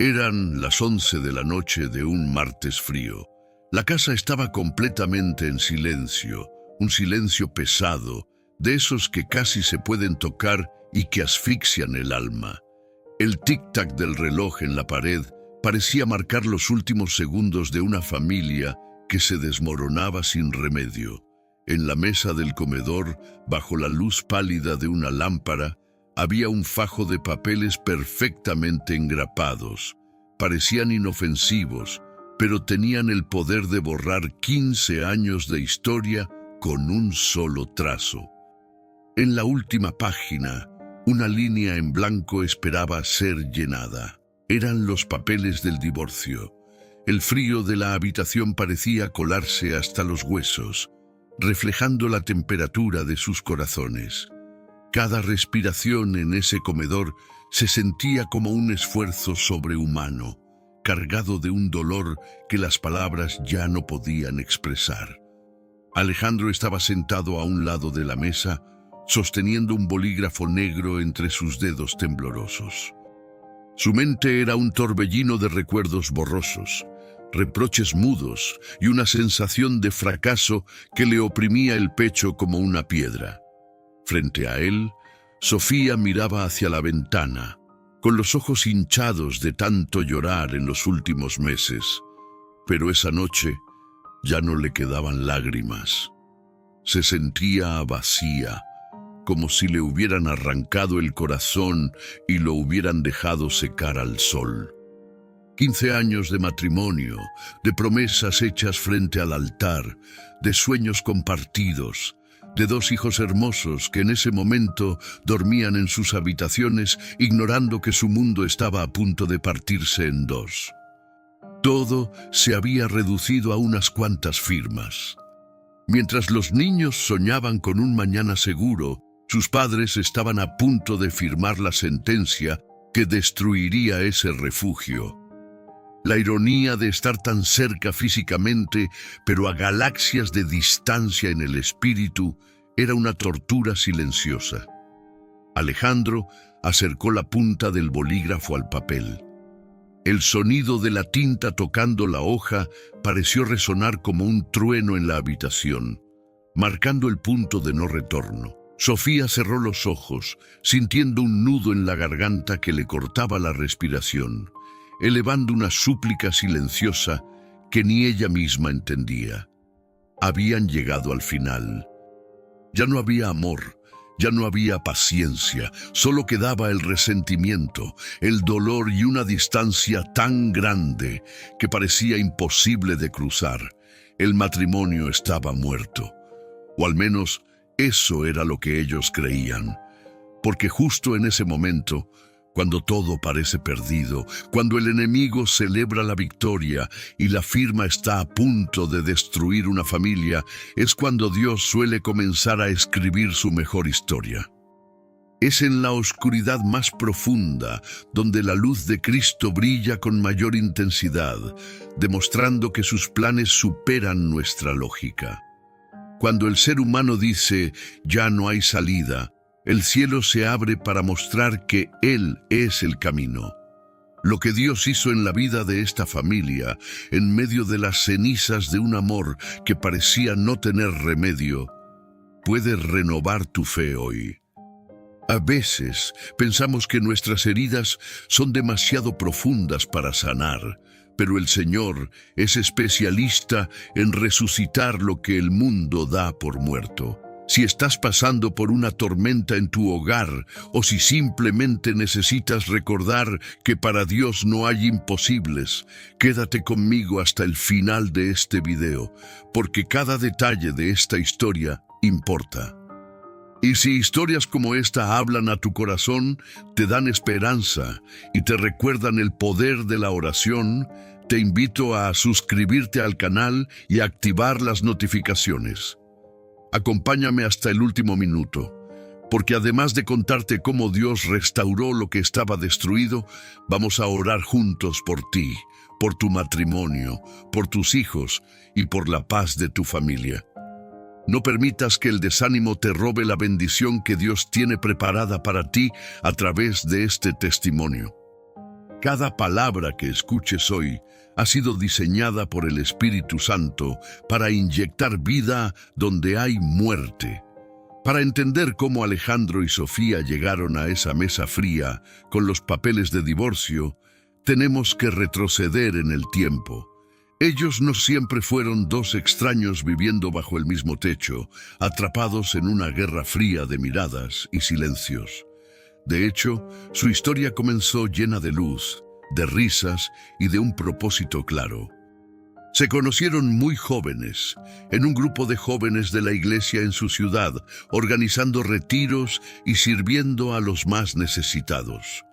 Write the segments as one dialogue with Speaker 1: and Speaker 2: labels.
Speaker 1: Eran las 11 de la noche de un martes frío. La casa estaba completamente en silencio, un silencio pesado, de esos que casi se pueden tocar y que asfixian el alma. El tic-tac del reloj en la pared parecía marcar los últimos segundos de una familia que se desmoronaba sin remedio. En la mesa del comedor, bajo la luz pálida de una lámpara, había un fajo de papeles perfectamente engrapados. Parecían inofensivos, pero tenían el poder de borrar 15 años de historia con un solo trazo. En la última página, una línea en blanco esperaba ser llenada. Eran los papeles del divorcio. El frío de la habitación parecía colarse hasta los huesos, reflejando la temperatura de sus corazones. Cada respiración en ese comedor se sentía como un esfuerzo sobrehumano, cargado de un dolor que las palabras ya no podían expresar. Alejandro estaba sentado a un lado de la mesa, sosteniendo un bolígrafo negro entre sus dedos temblorosos. Su mente era un torbellino de recuerdos borrosos, reproches mudos y una sensación de fracaso que le oprimía el pecho como una piedra. Frente a él, Sofía miraba hacia la ventana, con los ojos hinchados de tanto llorar en los últimos meses. Pero esa noche ya no le quedaban lágrimas. Se sentía vacía, como si le hubieran arrancado el corazón y lo hubieran dejado secar al sol. 15 años de matrimonio, de promesas hechas frente al altar, de sueños compartidos, de 2 hijos hermosos que en ese momento dormían en sus habitaciones ignorando que su mundo estaba a punto de partirse en 2. Todo se había reducido a unas cuantas firmas. Mientras los niños soñaban con un mañana seguro, sus padres estaban a punto de firmar la sentencia que destruiría ese refugio. La ironía de estar tan cerca físicamente, pero a galaxias de distancia en el espíritu, era una tortura silenciosa. Alejandro acercó la punta del bolígrafo al papel. El sonido de la tinta tocando la hoja pareció resonar como un trueno en la habitación, marcando el punto de no retorno. Sofía cerró los ojos, sintiendo un nudo en la garganta que le cortaba la respiración, elevando una súplica silenciosa que ni ella misma entendía. Habían llegado al final. Ya no había amor, ya no había paciencia, solo quedaba el resentimiento, el dolor y una distancia tan grande que parecía imposible de cruzar. El matrimonio estaba muerto, o al menos eso era lo que ellos creían, porque justo en ese momento, cuando todo parece perdido, cuando el enemigo celebra la victoria y la firma está a punto de destruir una familia, es cuando Dios suele comenzar a escribir su mejor historia. Es en la oscuridad más profunda donde la luz de Cristo brilla con mayor intensidad, demostrando que sus planes superan nuestra lógica. Cuando el ser humano dice, ya no hay salida, el cielo se abre para mostrar que Él es el camino. Lo que Dios hizo en la vida de esta familia, en medio de las cenizas de un amor que parecía no tener remedio, puede renovar tu fe hoy. A veces pensamos que nuestras heridas son demasiado profundas para sanar, pero el Señor es especialista en resucitar lo que el mundo da por muerto. Si estás pasando por una tormenta en tu hogar o si simplemente necesitas recordar que para Dios no hay imposibles, quédate conmigo hasta el final de este video, porque cada detalle de esta historia importa. Y si historias como esta hablan a tu corazón, te dan esperanza y te recuerdan el poder de la oración, te invito a suscribirte al canal y a activar las notificaciones. Acompáñame hasta el último minuto, porque además de contarte cómo Dios restauró lo que estaba destruido, vamos a orar juntos por ti, por tu matrimonio, por tus hijos y por la paz de tu familia. No permitas que el desánimo te robe la bendición que Dios tiene preparada para ti a través de este testimonio. Cada palabra que escuches hoy ha sido diseñada por el Espíritu Santo para inyectar vida donde hay muerte. Para entender cómo Alejandro y Sofía llegaron a esa mesa fría con los papeles de divorcio, tenemos que retroceder en el tiempo. Ellos no siempre fueron dos extraños viviendo bajo el mismo techo, atrapados en una guerra fría de miradas y silencios. De hecho, su historia comenzó llena de luz, de risas y de un propósito claro. Se conocieron muy jóvenes, en un grupo de jóvenes de la iglesia en su ciudad, organizando retiros y sirviendo a los más necesitados.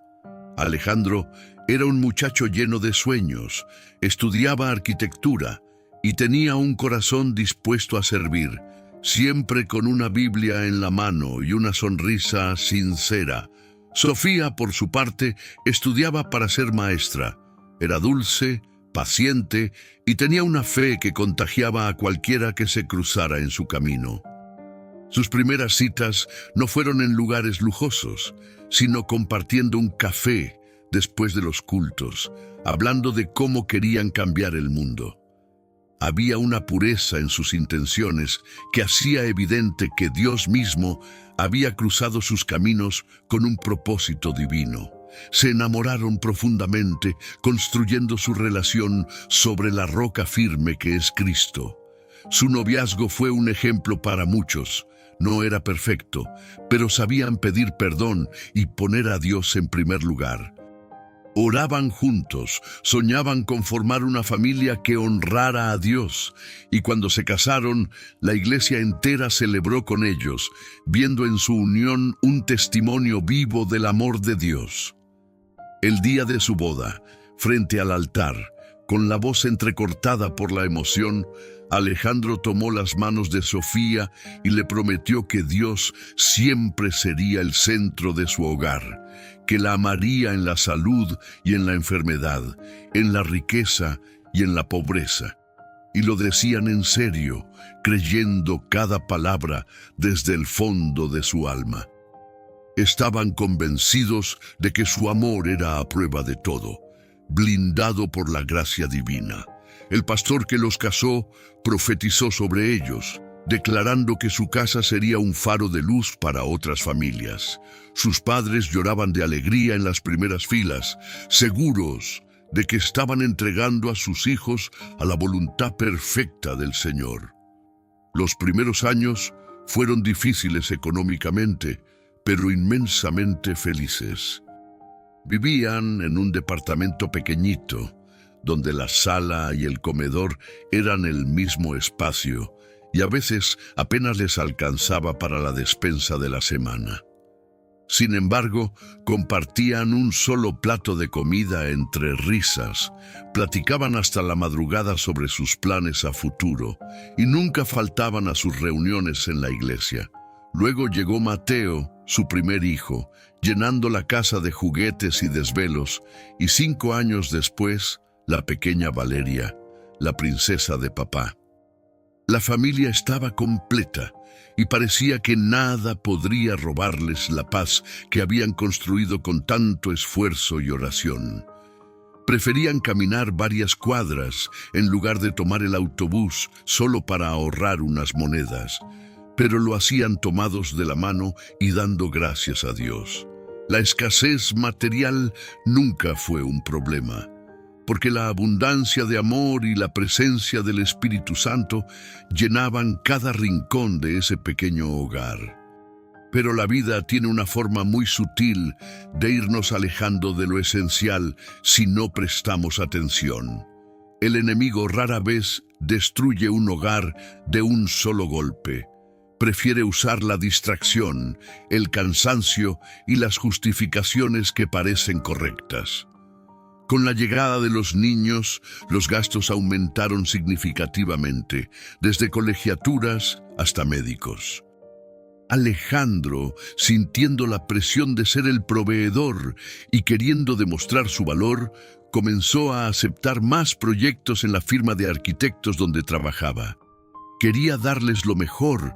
Speaker 1: Alejandro era un muchacho lleno de sueños, estudiaba arquitectura y tenía un corazón dispuesto a servir, siempre con una Biblia en la mano y una sonrisa sincera. Sofía, por su parte, estudiaba para ser maestra. Era dulce, paciente y tenía una fe que contagiaba a cualquiera que se cruzara en su camino. Sus primeras citas no fueron en lugares lujosos, sino compartiendo un café después de los cultos, hablando de cómo querían cambiar el mundo. Había una pureza en sus intenciones que hacía evidente que Dios mismo había cruzado sus caminos con un propósito divino. Se enamoraron profundamente, construyendo su relación sobre la roca firme que es Cristo. Su noviazgo fue un ejemplo para muchos. No era perfecto, pero sabían pedir perdón y poner a Dios en primer lugar. Oraban juntos, soñaban con formar una familia que honrara a Dios, y cuando se casaron, la iglesia entera celebró con ellos, viendo en su unión un testimonio vivo del amor de Dios. El día de su boda, frente al altar, con la voz entrecortada por la emoción, Alejandro tomó las manos de Sofía y le prometió que Dios siempre sería el centro de su hogar, que la amaría en la salud y en la enfermedad, en la riqueza y en la pobreza. Y lo decían en serio, creyendo cada palabra desde el fondo de su alma. Estaban convencidos de que su amor era a prueba de todo, blindado por la gracia divina. El pastor que los casó profetizó sobre ellos, declarando que su casa sería un faro de luz para otras familias. Sus padres lloraban de alegría en las primeras filas, seguros de que estaban entregando a sus hijos a la voluntad perfecta del Señor. Los primeros años fueron difíciles económicamente, pero inmensamente felices. Vivían en un departamento pequeñito, donde la sala y el comedor eran el mismo espacio, y a veces apenas les alcanzaba para la despensa de la semana. Sin embargo, compartían un solo plato de comida entre risas, platicaban hasta la madrugada sobre sus planes a futuro, y nunca faltaban a sus reuniones en la iglesia. Luego llegó Mateo, su primer hijo, llenando la casa de juguetes y desvelos, y 5 años después, la pequeña Valeria, la princesa de papá. La familia estaba completa y parecía que nada podría robarles la paz que habían construido con tanto esfuerzo y oración. Preferían caminar varias cuadras en lugar de tomar el autobús solo para ahorrar unas monedas, pero lo hacían tomados de la mano y dando gracias a Dios. La escasez material nunca fue un problema, porque la abundancia de amor y la presencia del Espíritu Santo llenaban cada rincón de ese pequeño hogar. Pero la vida tiene una forma muy sutil de irnos alejando de lo esencial si no prestamos atención. El enemigo rara vez destruye un hogar de un solo golpe. Prefiere usar la distracción, el cansancio y las justificaciones que parecen correctas. Con la llegada de los niños, los gastos aumentaron significativamente, desde colegiaturas hasta médicos. Alejandro, sintiendo la presión de ser el proveedor y queriendo demostrar su valor, comenzó a aceptar más proyectos en la firma de arquitectos donde trabajaba. Quería darles lo mejor,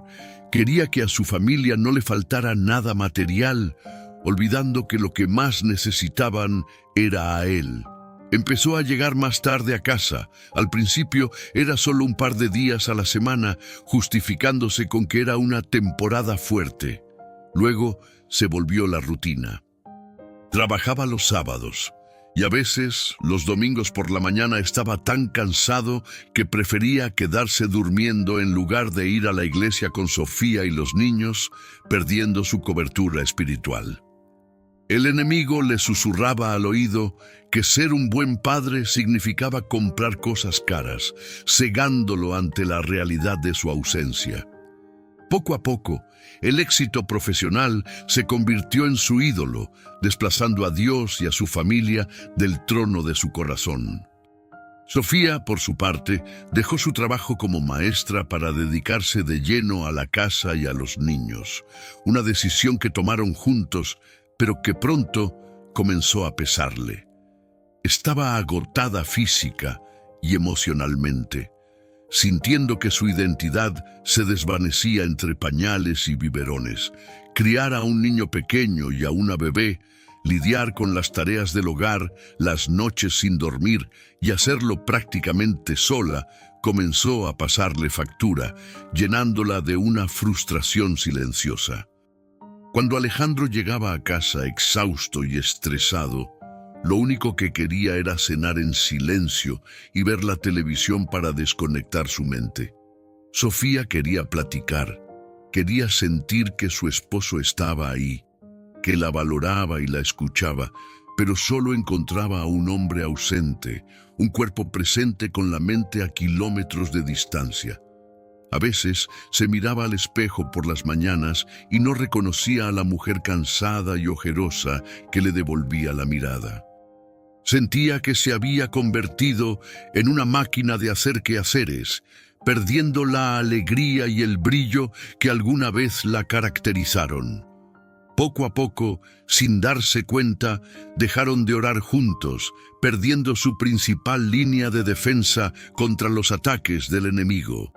Speaker 1: quería que a su familia no le faltara nada material, olvidando que lo que más necesitaban era a él. Empezó a llegar más tarde a casa. Al principio era solo un par de días a la semana, justificándose con que era una temporada fuerte. Luego se volvió la rutina. Trabajaba los sábados y a veces los domingos por la mañana estaba tan cansado que prefería quedarse durmiendo en lugar de ir a la iglesia con Sofía y los niños, perdiendo su cobertura espiritual. El enemigo le susurraba al oído que ser un buen padre significaba comprar cosas caras, cegándolo ante la realidad de su ausencia. Poco a poco, el éxito profesional se convirtió en su ídolo, desplazando a Dios y a su familia del trono de su corazón. Sofía, por su parte, dejó su trabajo como maestra para dedicarse de lleno a la casa y a los niños, una decisión que tomaron juntos, pero que pronto comenzó a pesarle. Estaba agotada física y emocionalmente, sintiendo que su identidad se desvanecía entre pañales y biberones. Criar a un niño pequeño y a una bebé, lidiar con las tareas del hogar, las noches sin dormir y hacerlo prácticamente sola, comenzó a pasarle factura, llenándola de una frustración silenciosa. Cuando Alejandro llegaba a casa exhausto y estresado, lo único que quería era cenar en silencio y ver la televisión para desconectar su mente. Sofía quería platicar, quería sentir que su esposo estaba ahí, que la valoraba y la escuchaba, pero solo encontraba a un hombre ausente, un cuerpo presente con la mente a kilómetros de distancia. A veces se miraba al espejo por las mañanas y no reconocía a la mujer cansada y ojerosa que le devolvía la mirada. Sentía que se había convertido en una máquina de hacer quehaceres, perdiendo la alegría y el brillo que alguna vez la caracterizaron. Poco a poco, sin darse cuenta, dejaron de orar juntos, perdiendo su principal línea de defensa contra los ataques del enemigo.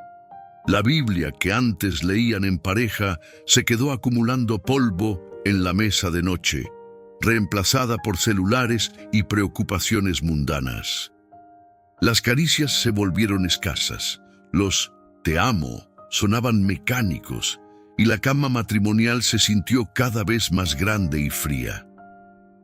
Speaker 1: La Biblia que antes leían en pareja se quedó acumulando polvo en la mesa de noche, reemplazada por celulares y preocupaciones mundanas. Las caricias se volvieron escasas, los «te amo» sonaban mecánicos y la cama matrimonial se sintió cada vez más grande y fría.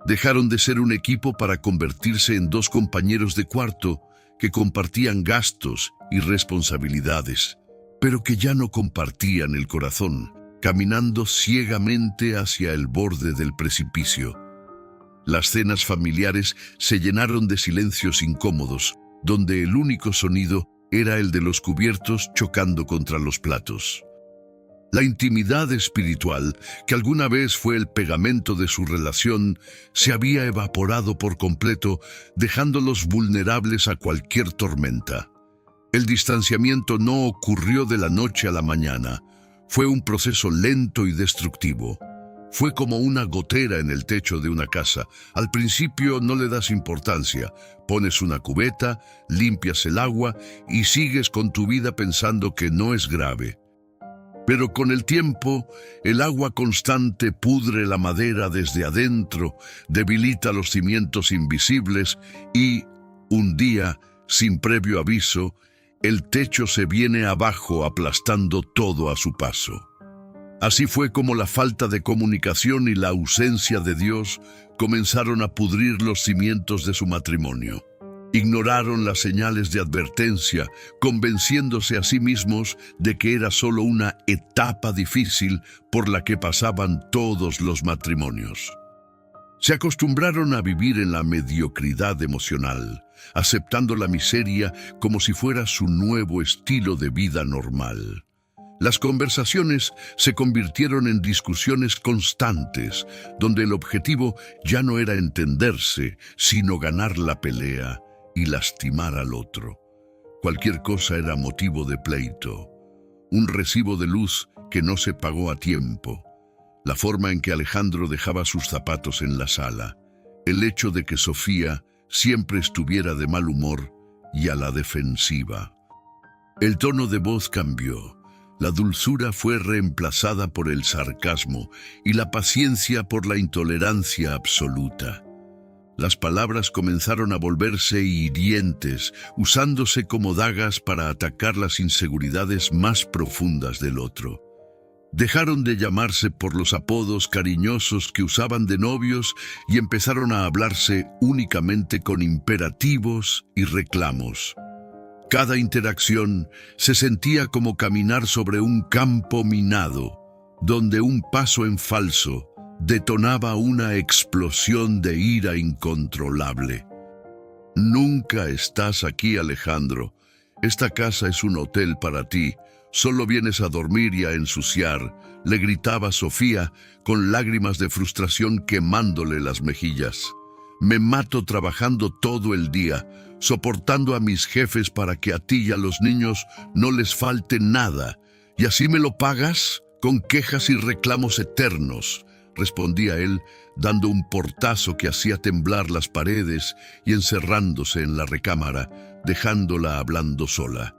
Speaker 1: Dejaron de ser un equipo para convertirse en dos compañeros de cuarto que compartían gastos y responsabilidades, pero que ya no compartían el corazón, caminando ciegamente hacia el borde del precipicio. Las cenas familiares se llenaron de silencios incómodos, donde el único sonido era el de los cubiertos chocando contra los platos. La intimidad espiritual, que alguna vez fue el pegamento de su relación, se había evaporado por completo, dejándolos vulnerables a cualquier tormenta. El distanciamiento no ocurrió de la noche a la mañana. Fue un proceso lento y destructivo. Fue como una gotera en el techo de una casa. Al principio no le das importancia. Pones una cubeta, limpias el agua y sigues con tu vida pensando que no es grave. Pero con el tiempo, el agua constante pudre la madera desde adentro, debilita los cimientos invisibles y, un día, sin previo aviso, el techo se viene abajo aplastando todo a su paso. Así fue como la falta de comunicación y la ausencia de Dios comenzaron a pudrir los cimientos de su matrimonio. Ignoraron las señales de advertencia, convenciéndose a sí mismos de que era solo una etapa difícil por la que pasaban todos los matrimonios. Se acostumbraron a vivir en la mediocridad emocional, aceptando la miseria como si fuera su nuevo estilo de vida normal. Las conversaciones se convirtieron en discusiones constantes, donde el objetivo ya no era entenderse, sino ganar la pelea y lastimar al otro. Cualquier cosa era motivo de pleito. Un recibo de luz que no se pagó a tiempo. La forma en que Alejandro dejaba sus zapatos en la sala. El hecho de que Sofía siempre estuviera de mal humor y a la defensiva. El tono de voz cambió. La dulzura fue reemplazada por el sarcasmo y la paciencia por la intolerancia absoluta. Las palabras comenzaron a volverse hirientes, usándose como dagas para atacar las inseguridades más profundas del otro. Dejaron de llamarse por los apodos cariñosos que usaban de novios y empezaron a hablarse únicamente con imperativos y reclamos. Cada interacción se sentía como caminar sobre un campo minado, donde un paso en falso detonaba una explosión de ira incontrolable. «Nunca estás aquí, Alejandro. Esta casa es un hotel para ti. Solo vienes a dormir y a ensuciar», le gritaba Sofía con lágrimas de frustración quemándole las mejillas. «Me mato trabajando todo el día, soportando a mis jefes para que a ti y a los niños no les falte nada. ¿Y así me lo pagas? Con quejas y reclamos eternos», respondía él, dando un portazo que hacía temblar las paredes y encerrándose en la recámara, dejándola hablando sola.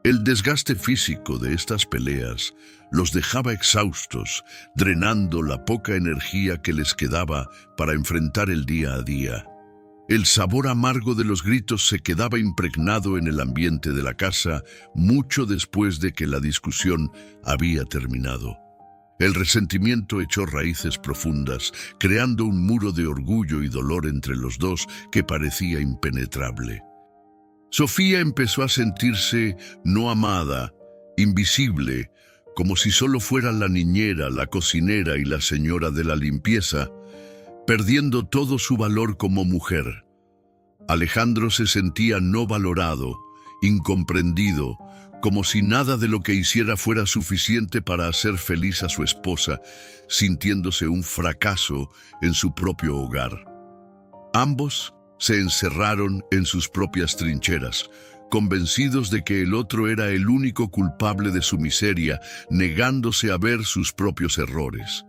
Speaker 1: El desgaste físico de estas peleas los dejaba exhaustos, drenando la poca energía que les quedaba para enfrentar el día a día. El sabor amargo de los gritos se quedaba impregnado en el ambiente de la casa mucho después de que la discusión había terminado. El resentimiento echó raíces profundas, creando un muro de orgullo y dolor entre los dos que parecía impenetrable. Sofía empezó a sentirse no amada, invisible, como si solo fuera la niñera, la cocinera y la señora de la limpieza, perdiendo todo su valor como mujer. Alejandro se sentía no valorado, incomprendido, como si nada de lo que hiciera fuera suficiente para hacer feliz a su esposa, sintiéndose un fracaso en su propio hogar. Ambos se encerraron en sus propias trincheras, convencidos de que el otro era el único culpable de su miseria, negándose a ver sus propios errores.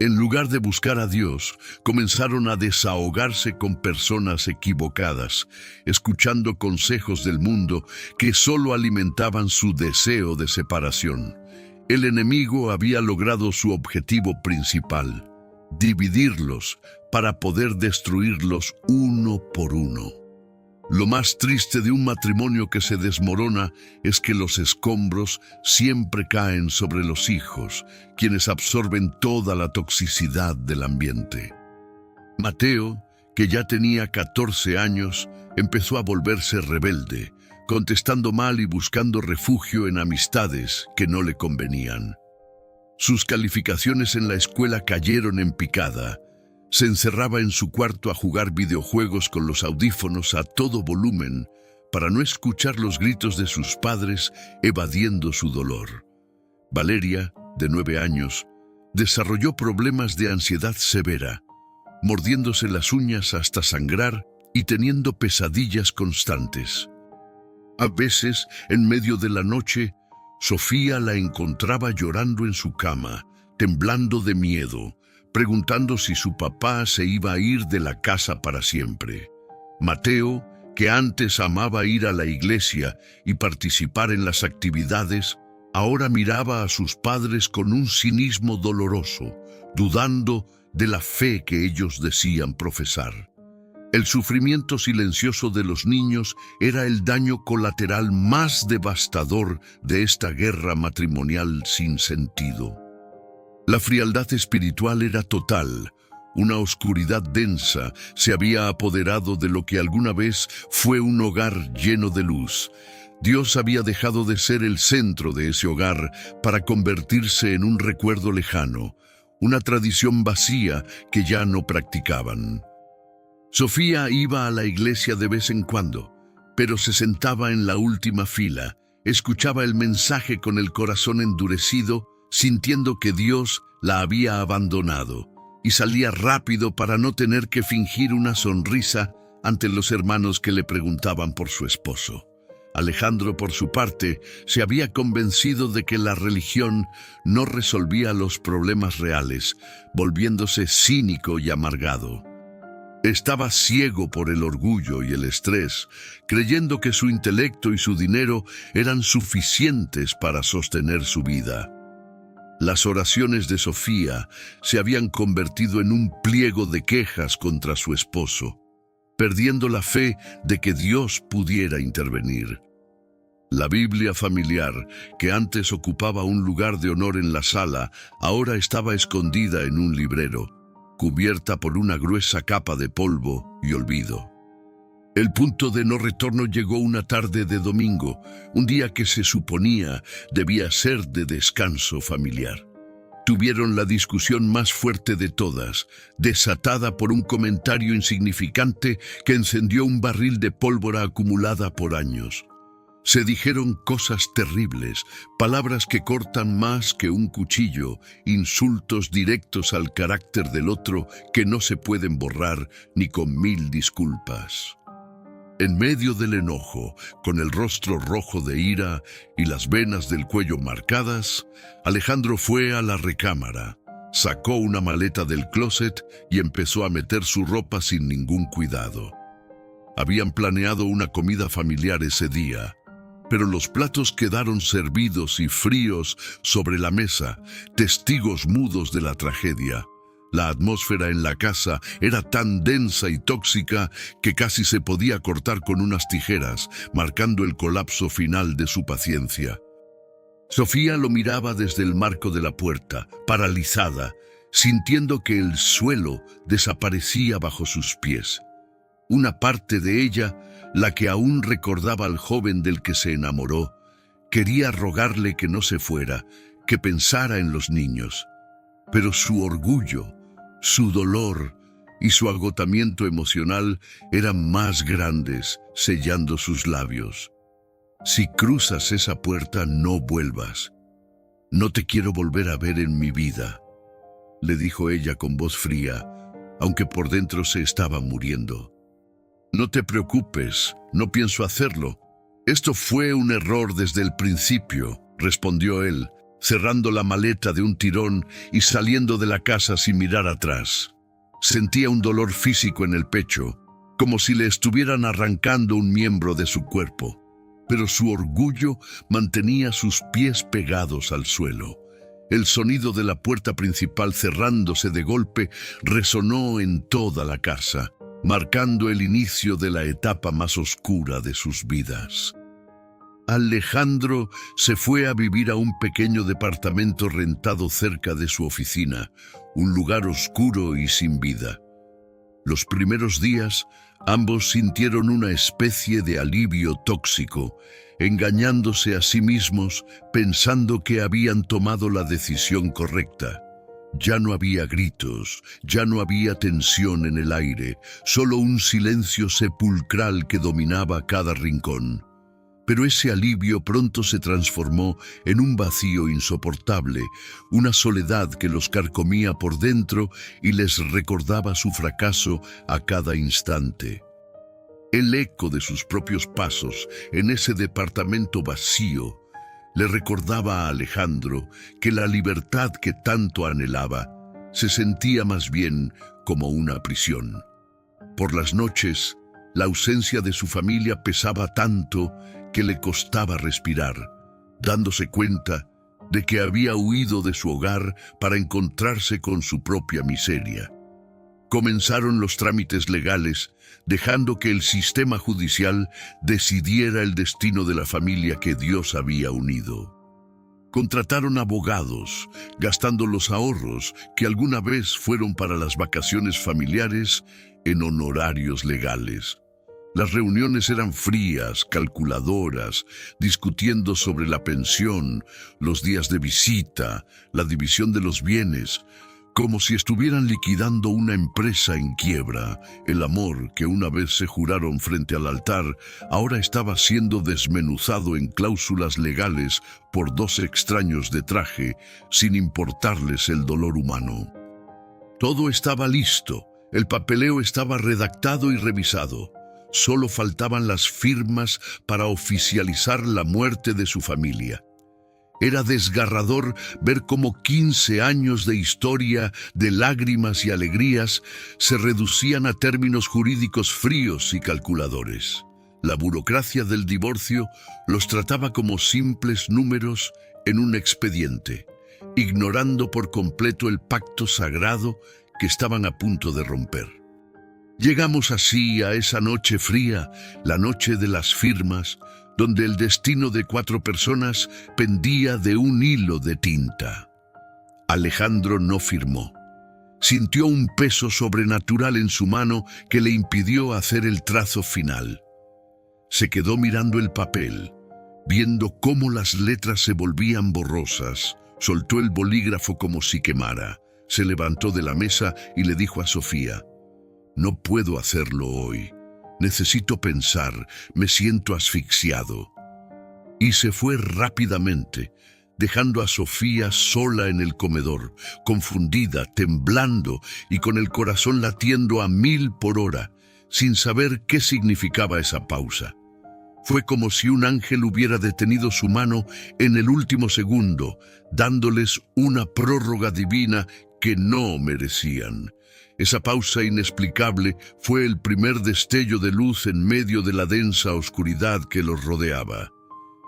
Speaker 1: En lugar de buscar a Dios, comenzaron a desahogarse con personas equivocadas, escuchando consejos del mundo que solo alimentaban su deseo de separación. El enemigo había logrado su objetivo principal: dividirlos para poder destruirlos uno por uno. Lo más triste de un matrimonio que se desmorona es que los escombros siempre caen sobre los hijos, quienes absorben toda la toxicidad del ambiente. Mateo, que ya tenía 14 años, empezó a volverse rebelde, contestando mal y buscando refugio en amistades que no le convenían. Sus calificaciones en la escuela cayeron en picada. Se encerraba en su cuarto a jugar videojuegos con los audífonos a todo volumen para no escuchar los gritos de sus padres evadiendo su dolor. Valeria, de 9 años, desarrolló problemas de ansiedad severa, mordiéndose las uñas hasta sangrar y teniendo pesadillas constantes. A veces, en medio de la noche, Sofía la encontraba llorando en su cama, temblando de miedo, preguntando si su papá se iba a ir de la casa para siempre. Mateo, que antes amaba ir a la iglesia y participar en las actividades, ahora miraba a sus padres con un cinismo doloroso, dudando de la fe que ellos decían profesar. El sufrimiento silencioso de los niños era el daño colateral más devastador de esta guerra matrimonial sin sentido. La frialdad espiritual era total. Una oscuridad densa se había apoderado de lo que alguna vez fue un hogar lleno de luz. Dios había dejado de ser el centro de ese hogar para convertirse en un recuerdo lejano, una tradición vacía que ya no practicaban. Sofía iba a la iglesia de vez en cuando, pero se sentaba en la última fila, escuchaba el mensaje con el corazón endurecido, sintiendo que Dios la había abandonado, y salía rápido para no tener que fingir una sonrisa ante los hermanos que le preguntaban por su esposo. Alejandro, por su parte, se había convencido de que la religión no resolvía los problemas reales, volviéndose cínico y amargado. Estaba ciego por el orgullo y el estrés, creyendo que su intelecto y su dinero eran suficientes para sostener su vida. Las oraciones de Sofía se habían convertido en un pliego de quejas contra su esposo, perdiendo la fe de que Dios pudiera intervenir. La Biblia familiar, que antes ocupaba un lugar de honor en la sala, ahora estaba escondida en un librero, cubierta por una gruesa capa de polvo y olvido. El punto de no retorno llegó una tarde de domingo, un día que se suponía debía ser de descanso familiar. Tuvieron la discusión más fuerte de todas, desatada por un comentario insignificante que encendió un barril de pólvora acumulada por años. Se dijeron cosas terribles, palabras que cortan más que un cuchillo, insultos directos al carácter del otro que no se pueden borrar ni con 1000 disculpas. En medio del enojo, con el rostro rojo de ira y las venas del cuello marcadas, Alejandro fue a la recámara, sacó una maleta del closet y empezó a meter su ropa sin ningún cuidado. Habían planeado una comida familiar ese día, pero los platos quedaron servidos y fríos sobre la mesa, testigos mudos de la tragedia. La atmósfera en la casa era tan densa y tóxica que casi se podía cortar con unas tijeras, marcando el colapso final de su paciencia. Sofía lo miraba desde el marco de la puerta, paralizada, sintiendo que el suelo desaparecía bajo sus pies. Una parte de ella, la que aún recordaba al joven del que se enamoró, quería rogarle que no se fuera, que pensara en los niños. Pero su orgullo, su dolor y su agotamiento emocional eran más grandes, sellando sus labios. Si cruzas esa puerta, no vuelvas. No te quiero volver a ver en mi vida, le dijo ella con voz fría, aunque por dentro se estaba muriendo. No te preocupes, no pienso hacerlo. Esto fue un error desde el principio, respondió él, cerrando la maleta de un tirón y saliendo de la casa sin mirar atrás. Sentía un dolor físico en el pecho, como si le estuvieran arrancando un miembro de su cuerpo, pero su orgullo mantenía sus pies pegados al suelo. El sonido de la puerta principal cerrándose de golpe resonó en toda la casa, marcando el inicio de la etapa más oscura de sus vidas. Alejandro se fue a vivir a un pequeño departamento rentado cerca de su oficina, un lugar oscuro y sin vida. Los primeros días, ambos sintieron una especie de alivio tóxico, engañándose a sí mismos pensando que habían tomado la decisión correcta. Ya no había gritos, ya no había tensión en el aire, solo un silencio sepulcral que dominaba cada rincón. Pero ese alivio pronto se transformó en un vacío insoportable, una soledad que los carcomía por dentro y les recordaba su fracaso a cada instante. El eco de sus propios pasos en ese departamento vacío le recordaba a Alejandro que la libertad que tanto anhelaba se sentía más bien como una prisión. Por las noches, la ausencia de su familia pesaba tanto que le costaba respirar, dándose cuenta de que había huido de su hogar para encontrarse con su propia miseria. Comenzaron los trámites legales, dejando que el sistema judicial decidiera el destino de la familia que Dios había unido. Contrataron abogados, gastando los ahorros que alguna vez fueron para las vacaciones familiares en honorarios legales. Las reuniones eran frías, calculadoras, discutiendo sobre la pensión, los días de visita, la división de los bienes, como si estuvieran liquidando una empresa en quiebra. El amor que una vez se juraron frente al altar ahora estaba siendo desmenuzado en cláusulas legales por dos extraños de traje, sin importarles el dolor humano. Todo estaba listo, el papeleo estaba redactado y revisado. Solo faltaban las firmas para oficializar la muerte de su familia. Era desgarrador ver cómo 15 años de historia, de lágrimas y alegrías, se reducían a términos jurídicos fríos y calculadores. La burocracia del divorcio los trataba como simples números en un expediente, ignorando por completo el pacto sagrado que estaban a punto de romper. Llegamos así a esa noche fría, la noche de las firmas, donde el destino de 4 personas pendía de un hilo de tinta. Alejandro no firmó. Sintió un peso sobrenatural en su mano que le impidió hacer el trazo final. Se quedó mirando el papel, viendo cómo las letras se volvían borrosas. Soltó el bolígrafo como si quemara. Se levantó de la mesa y le dijo a Sofía: «No puedo hacerlo hoy. Necesito pensar, me siento asfixiado». Y se fue rápidamente, dejando a Sofía sola en el comedor, confundida, temblando y con el corazón latiendo a 1000 por hora, sin saber qué significaba esa pausa. Fue como si un ángel hubiera detenido su mano en el último segundo, dándoles una prórroga divina que no merecían. Esa pausa inexplicable fue el primer destello de luz en medio de la densa oscuridad que los rodeaba.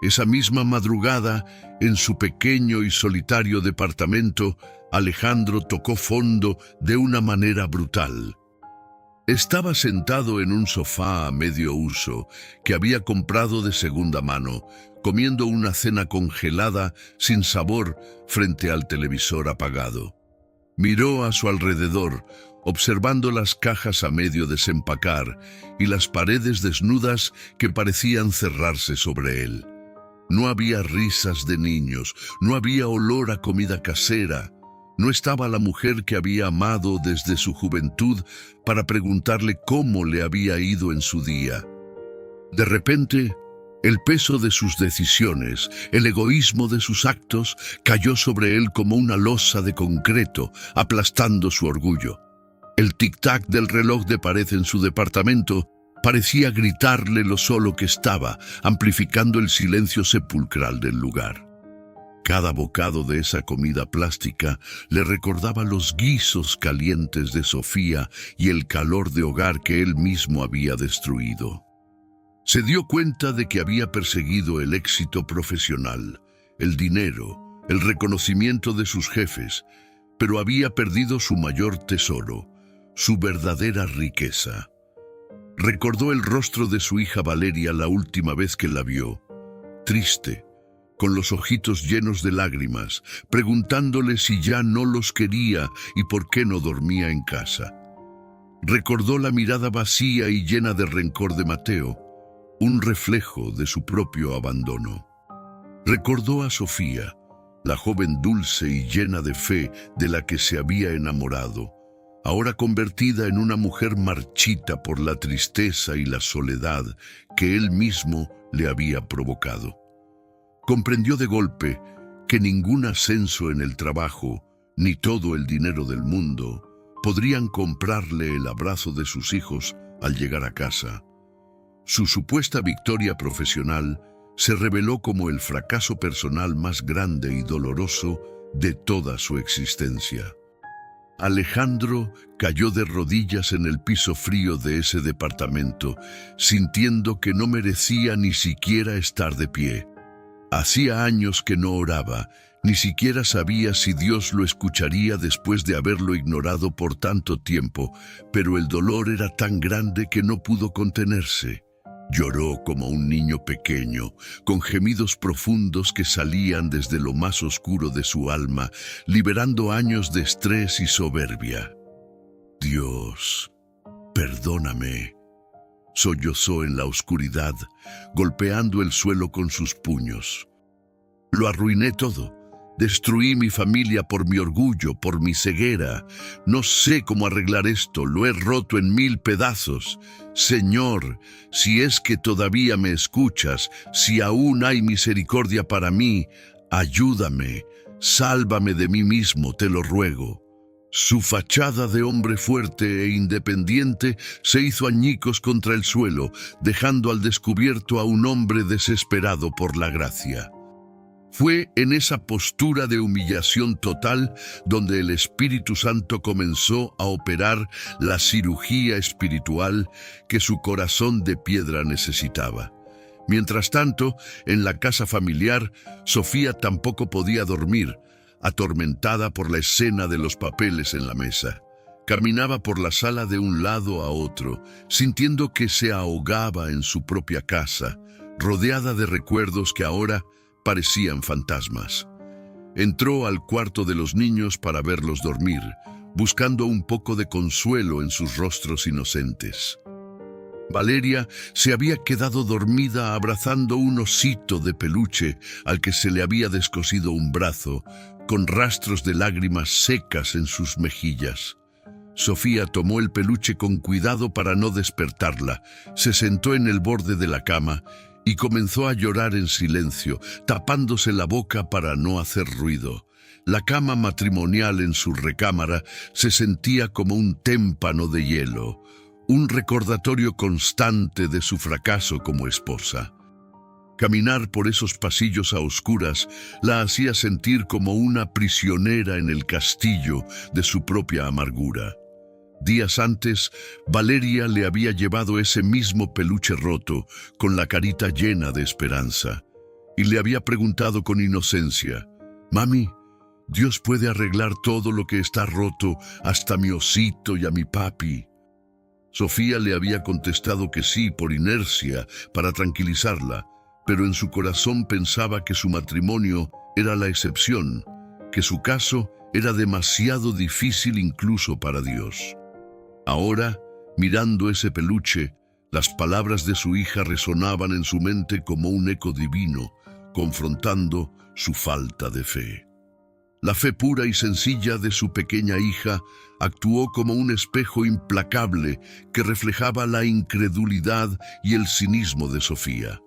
Speaker 1: Esa misma madrugada, en su pequeño y solitario departamento, Alejandro tocó fondo de una manera brutal. Estaba sentado en un sofá a medio uso que había comprado de segunda mano, comiendo una cena congelada sin sabor frente al televisor apagado. Miró a su alrededor, observando las cajas a medio desempacar y las paredes desnudas que parecían cerrarse sobre él. No había risas de niños, no había olor a comida casera. No estaba la mujer que había amado desde su juventud para preguntarle cómo le había ido en su día. De repente, el peso de sus decisiones, el egoísmo de sus actos, cayó sobre él como una losa de concreto, aplastando su orgullo. El tic-tac del reloj de pared en su departamento parecía gritarle lo solo que estaba, amplificando el silencio sepulcral del lugar. Cada bocado de esa comida plástica le recordaba los guisos calientes de Sofía y el calor de hogar que él mismo había destruido. Se dio cuenta de que había perseguido el éxito profesional, el dinero, el reconocimiento de sus jefes, pero había perdido su mayor tesoro, su verdadera riqueza. Recordó el rostro de su hija Valeria la última vez que la vio, triste, con los ojitos llenos de lágrimas, preguntándole si ya no los quería y por qué no dormía en casa. Recordó la mirada vacía y llena de rencor de Mateo, un reflejo de su propio abandono. Recordó a Sofía, la joven dulce y llena de fe de la que se había enamorado, ahora convertida en una mujer marchita por la tristeza y la soledad que él mismo le había provocado. Comprendió de golpe que ningún ascenso en el trabajo, ni todo el dinero del mundo, podrían comprarle el abrazo de sus hijos al llegar a casa. Su supuesta victoria profesional se reveló como el fracaso personal más grande y doloroso de toda su existencia. Alejandro cayó de rodillas en el piso frío de ese departamento, sintiendo que no merecía ni siquiera estar de pie. Hacía años que no oraba, ni siquiera sabía si Dios lo escucharía después de haberlo ignorado por tanto tiempo, pero el dolor era tan grande que no pudo contenerse. Lloró como un niño pequeño, con gemidos profundos que salían desde lo más oscuro de su alma, liberando años de estrés y soberbia. «Dios, perdóname», sollozó en la oscuridad, golpeando el suelo con sus puños. «Lo arruiné todo. Destruí mi familia por mi orgullo, por mi ceguera. No sé cómo arreglar esto, lo he roto en 1000 pedazos. Señor, si es que todavía me escuchas, si aún hay misericordia para mí, ayúdame, sálvame de mí mismo, te lo ruego». Su fachada de hombre fuerte e independiente se hizo añicos contra el suelo, dejando al descubierto a un hombre desesperado por la gracia. Fue en esa postura de humillación total donde el Espíritu Santo comenzó a operar la cirugía espiritual que su corazón de piedra necesitaba. Mientras tanto, en la casa familiar, Sofía tampoco podía dormir, atormentada por la escena de los papeles en la mesa. Caminaba por la sala de un lado a otro, sintiendo que se ahogaba en su propia casa, rodeada de recuerdos que ahora parecían fantasmas. Entró al cuarto de los niños para verlos dormir, buscando un poco de consuelo en sus rostros inocentes. Valeria se había quedado dormida abrazando un osito de peluche al que se le había descosido un brazo, con rastros de lágrimas secas en sus mejillas. Sofía tomó el peluche con cuidado para no despertarla, se sentó en el borde de la cama y comenzó a llorar en silencio, tapándose la boca para no hacer ruido. La cama matrimonial en su recámara se sentía como un témpano de hielo, un recordatorio constante de su fracaso como esposa. Caminar por esos pasillos a oscuras la hacía sentir como una prisionera en el castillo de su propia amargura. Días antes, Valeria le había llevado ese mismo peluche roto, con la carita llena de esperanza, y le había preguntado con inocencia: «Mami, Dios puede arreglar todo lo que está roto, hasta mi osito y a mi papi». Sofía le había contestado que sí por inercia, para tranquilizarla, pero en su corazón pensaba que su matrimonio era la excepción, que su caso era demasiado difícil incluso para Dios. Ahora, mirando ese peluche, las palabras de su hija resonaban en su mente como un eco divino, confrontando su falta de fe. La fe pura y sencilla de su pequeña hija actuó como un espejo implacable que reflejaba la incredulidad y el cinismo de Sofía.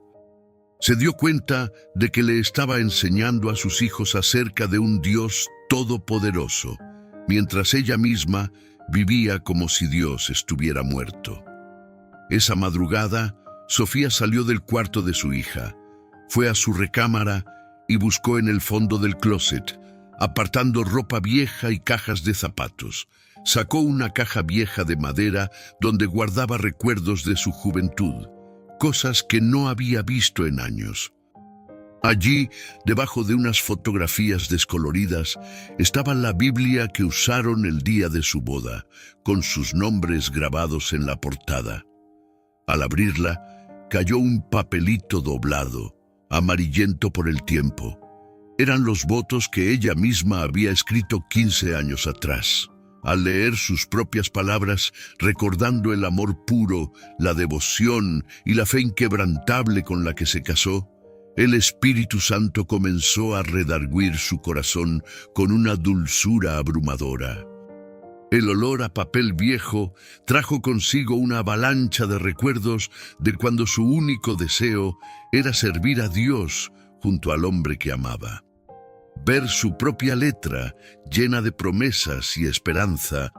Speaker 1: Se dio cuenta de que le estaba enseñando a sus hijos acerca de un Dios todopoderoso, mientras ella misma vivía como si Dios estuviera muerto. Esa madrugada, Sofía salió del cuarto de su hija, fue a su recámara y buscó en el fondo del closet, apartando ropa vieja y cajas de zapatos. Sacó una caja vieja de madera donde guardaba recuerdos de su juventud, cosas que no había visto en años. Allí, debajo de unas fotografías descoloridas, estaba la Biblia que usaron el día de su boda, con sus nombres grabados en la portada. Al abrirla, cayó un papelito doblado, amarillento por el tiempo. Eran los votos que ella misma había escrito 15 años atrás. Al leer sus propias palabras, recordando el amor puro, la devoción y la fe inquebrantable con la que se casó, el Espíritu Santo comenzó a redarguir su corazón con una dulzura abrumadora. El olor a papel viejo trajo consigo una avalancha de recuerdos de cuando su único deseo era servir a Dios junto al hombre que amaba. Ver su propia letra, llena de promesas y esperanza,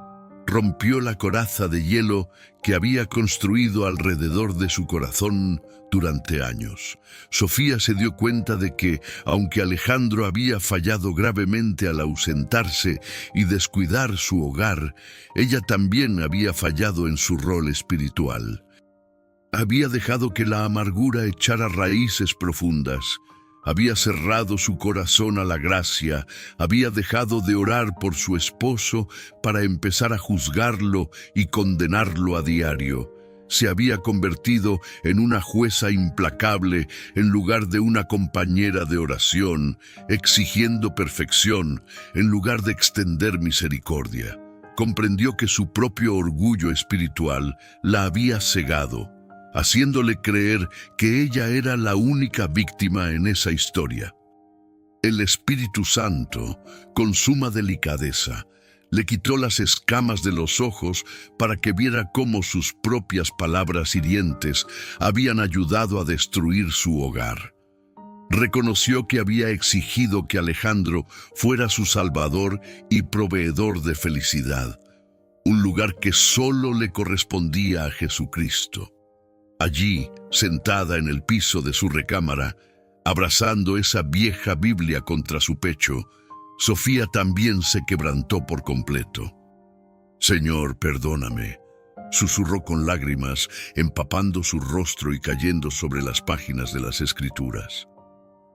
Speaker 1: rompió la coraza de hielo que había construido alrededor de su corazón durante años. Sofía se dio cuenta de que, aunque Alejandro había fallado gravemente al ausentarse y descuidar su hogar, ella también había fallado en su rol espiritual. Había dejado que la amargura echara raíces profundas. Había cerrado su corazón a la gracia, había dejado de orar por su esposo para empezar a juzgarlo y condenarlo a diario. Se había convertido en una jueza implacable en lugar de una compañera de oración, exigiendo perfección en lugar de extender misericordia. Comprendió que su propio orgullo espiritual la había cegado, haciéndole creer que ella era la única víctima en esa historia. El Espíritu Santo, con suma delicadeza, le quitó las escamas de los ojos para que viera cómo sus propias palabras hirientes habían ayudado a destruir su hogar. Reconoció que había exigido que Alejandro fuera su salvador y proveedor de felicidad, un lugar que solo le correspondía a Jesucristo. Allí, sentada en el piso de su recámara, Abrazando esa vieja Biblia contra su pecho, Sofía también se quebrantó por completo. «Señor, perdóname», susurró con lágrimas, empapando su rostro y cayendo sobre las páginas de las Escrituras.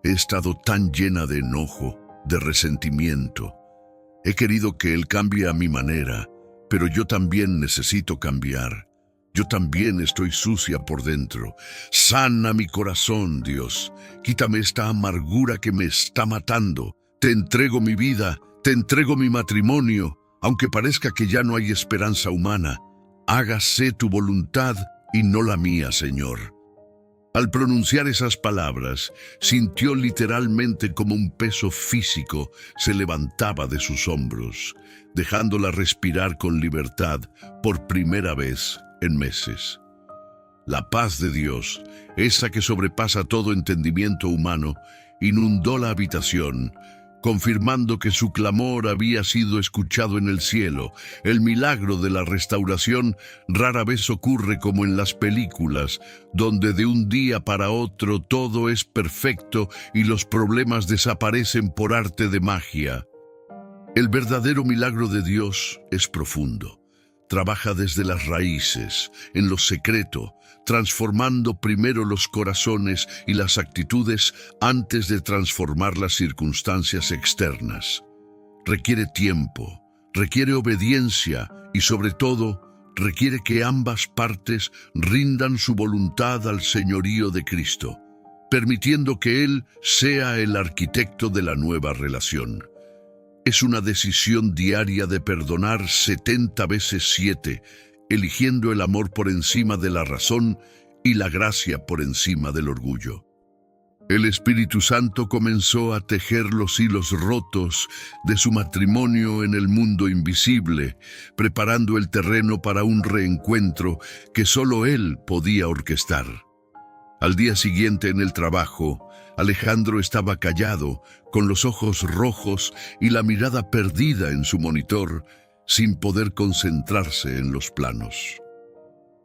Speaker 1: «He estado tan llena de enojo, de resentimiento. He querido que Él cambie a mi manera, pero yo también necesito cambiar. Yo también estoy sucia por dentro. Sana mi corazón, Dios. Quítame esta amargura que me está matando. Te entrego mi vida, te entrego mi matrimonio, aunque parezca que ya no hay esperanza humana. Hágase tu voluntad y no la mía, Señor». Al pronunciar esas palabras, sintió literalmente como un peso físico se levantaba de sus hombros, dejándola respirar con libertad por primera vez en meses. La paz de Dios, esa que sobrepasa todo entendimiento humano, inundó la habitación, confirmando que su clamor había sido escuchado en el cielo. El milagro de la restauración rara vez ocurre como en las películas, donde de un día para otro todo es perfecto y los problemas desaparecen por arte de magia. El verdadero milagro de Dios es profundo. Trabaja desde las raíces, en lo secreto, transformando primero los corazones y las actitudes antes de transformar las circunstancias externas. Requiere tiempo, requiere obediencia y sobre todo, requiere que ambas partes rindan su voluntad al señorío de Cristo, permitiendo que Él sea el arquitecto de la nueva relación. Es una decisión diaria de perdonar 70 veces 7, eligiendo el amor por encima de la razón y la gracia por encima del orgullo. El Espíritu Santo comenzó a tejer los hilos rotos de su matrimonio en el mundo invisible, preparando el terreno para un reencuentro que solo Él podía orquestar. Al día siguiente en el trabajo, Alejandro estaba callado, con los ojos rojos y la mirada perdida en su monitor, sin poder concentrarse en los planos.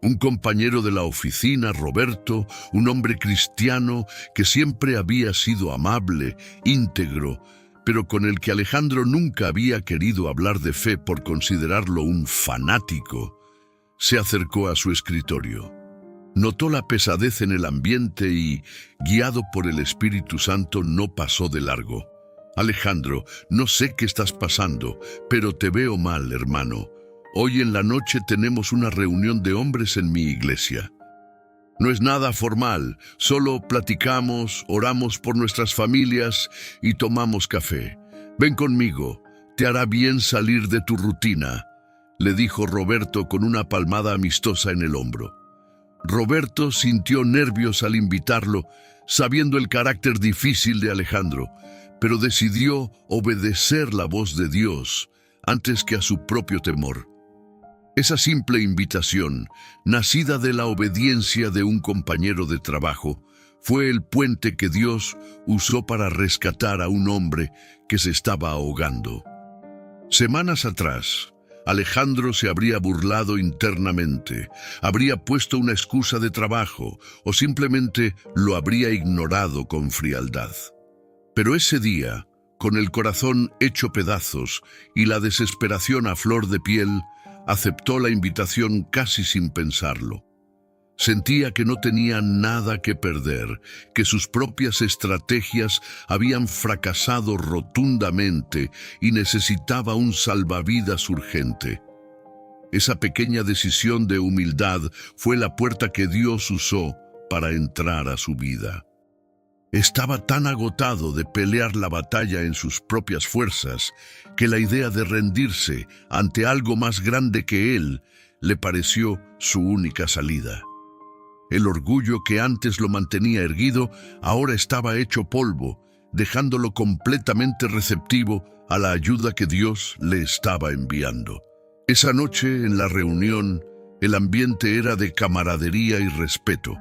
Speaker 1: Un compañero de la oficina, Roberto, un hombre cristiano que siempre había sido amable, íntegro, pero con el que Alejandro nunca había querido hablar de fe por considerarlo un fanático, se acercó a su escritorio. Notó la pesadez en el ambiente y, guiado por el Espíritu Santo, no pasó de largo. «Alejandro, no sé qué estás pasando, pero te veo mal, hermano. Hoy en la noche tenemos una reunión de hombres en mi iglesia. No es nada formal, solo platicamos, oramos por nuestras familias y tomamos café. Ven conmigo, te hará bien salir de tu rutina», le dijo Roberto con una palmada amistosa en el hombro. Roberto sintió nervios al invitarlo, sabiendo el carácter difícil de Alejandro, pero decidió obedecer la voz de Dios antes que a su propio temor. Esa simple invitación, nacida de la obediencia de un compañero de trabajo, fue el puente que Dios usó para rescatar a un hombre que se estaba ahogando. Semanas atrás, Alejandro se habría burlado internamente, habría puesto una excusa de trabajo o simplemente lo habría ignorado con frialdad. Pero ese día, con el corazón hecho pedazos y la desesperación a flor de piel, aceptó la invitación casi sin pensarlo. Sentía que no tenía nada que perder, que sus propias estrategias habían fracasado rotundamente y necesitaba un salvavidas urgente. Esa pequeña decisión de humildad fue la puerta que Dios usó para entrar a su vida. Estaba tan agotado de pelear la batalla en sus propias fuerzas que la idea de rendirse ante algo más grande que él le pareció su única salida. El orgullo que antes lo mantenía erguido ahora estaba hecho polvo, dejándolo completamente receptivo a la ayuda que Dios le estaba enviando. Esa noche, en la reunión, el ambiente era de camaradería y respeto,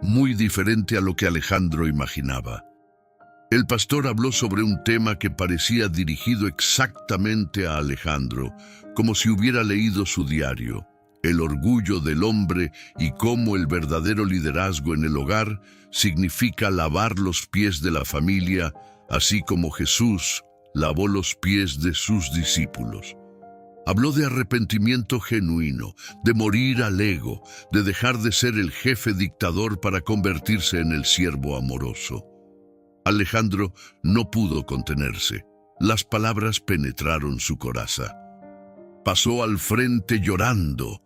Speaker 1: muy diferente a lo que Alejandro imaginaba. El pastor habló sobre un tema que parecía dirigido exactamente a Alejandro, como si hubiera leído su diario. el orgullo del hombre y cómo el verdadero liderazgo en el hogar significa lavar los pies de la familia, así como Jesús lavó los pies de sus discípulos. Habló de arrepentimiento genuino, de morir al ego, de dejar de ser el jefe dictador para convertirse en el siervo amoroso. Alejandro no pudo contenerse. Las palabras penetraron su coraza. Pasó al frente llorando.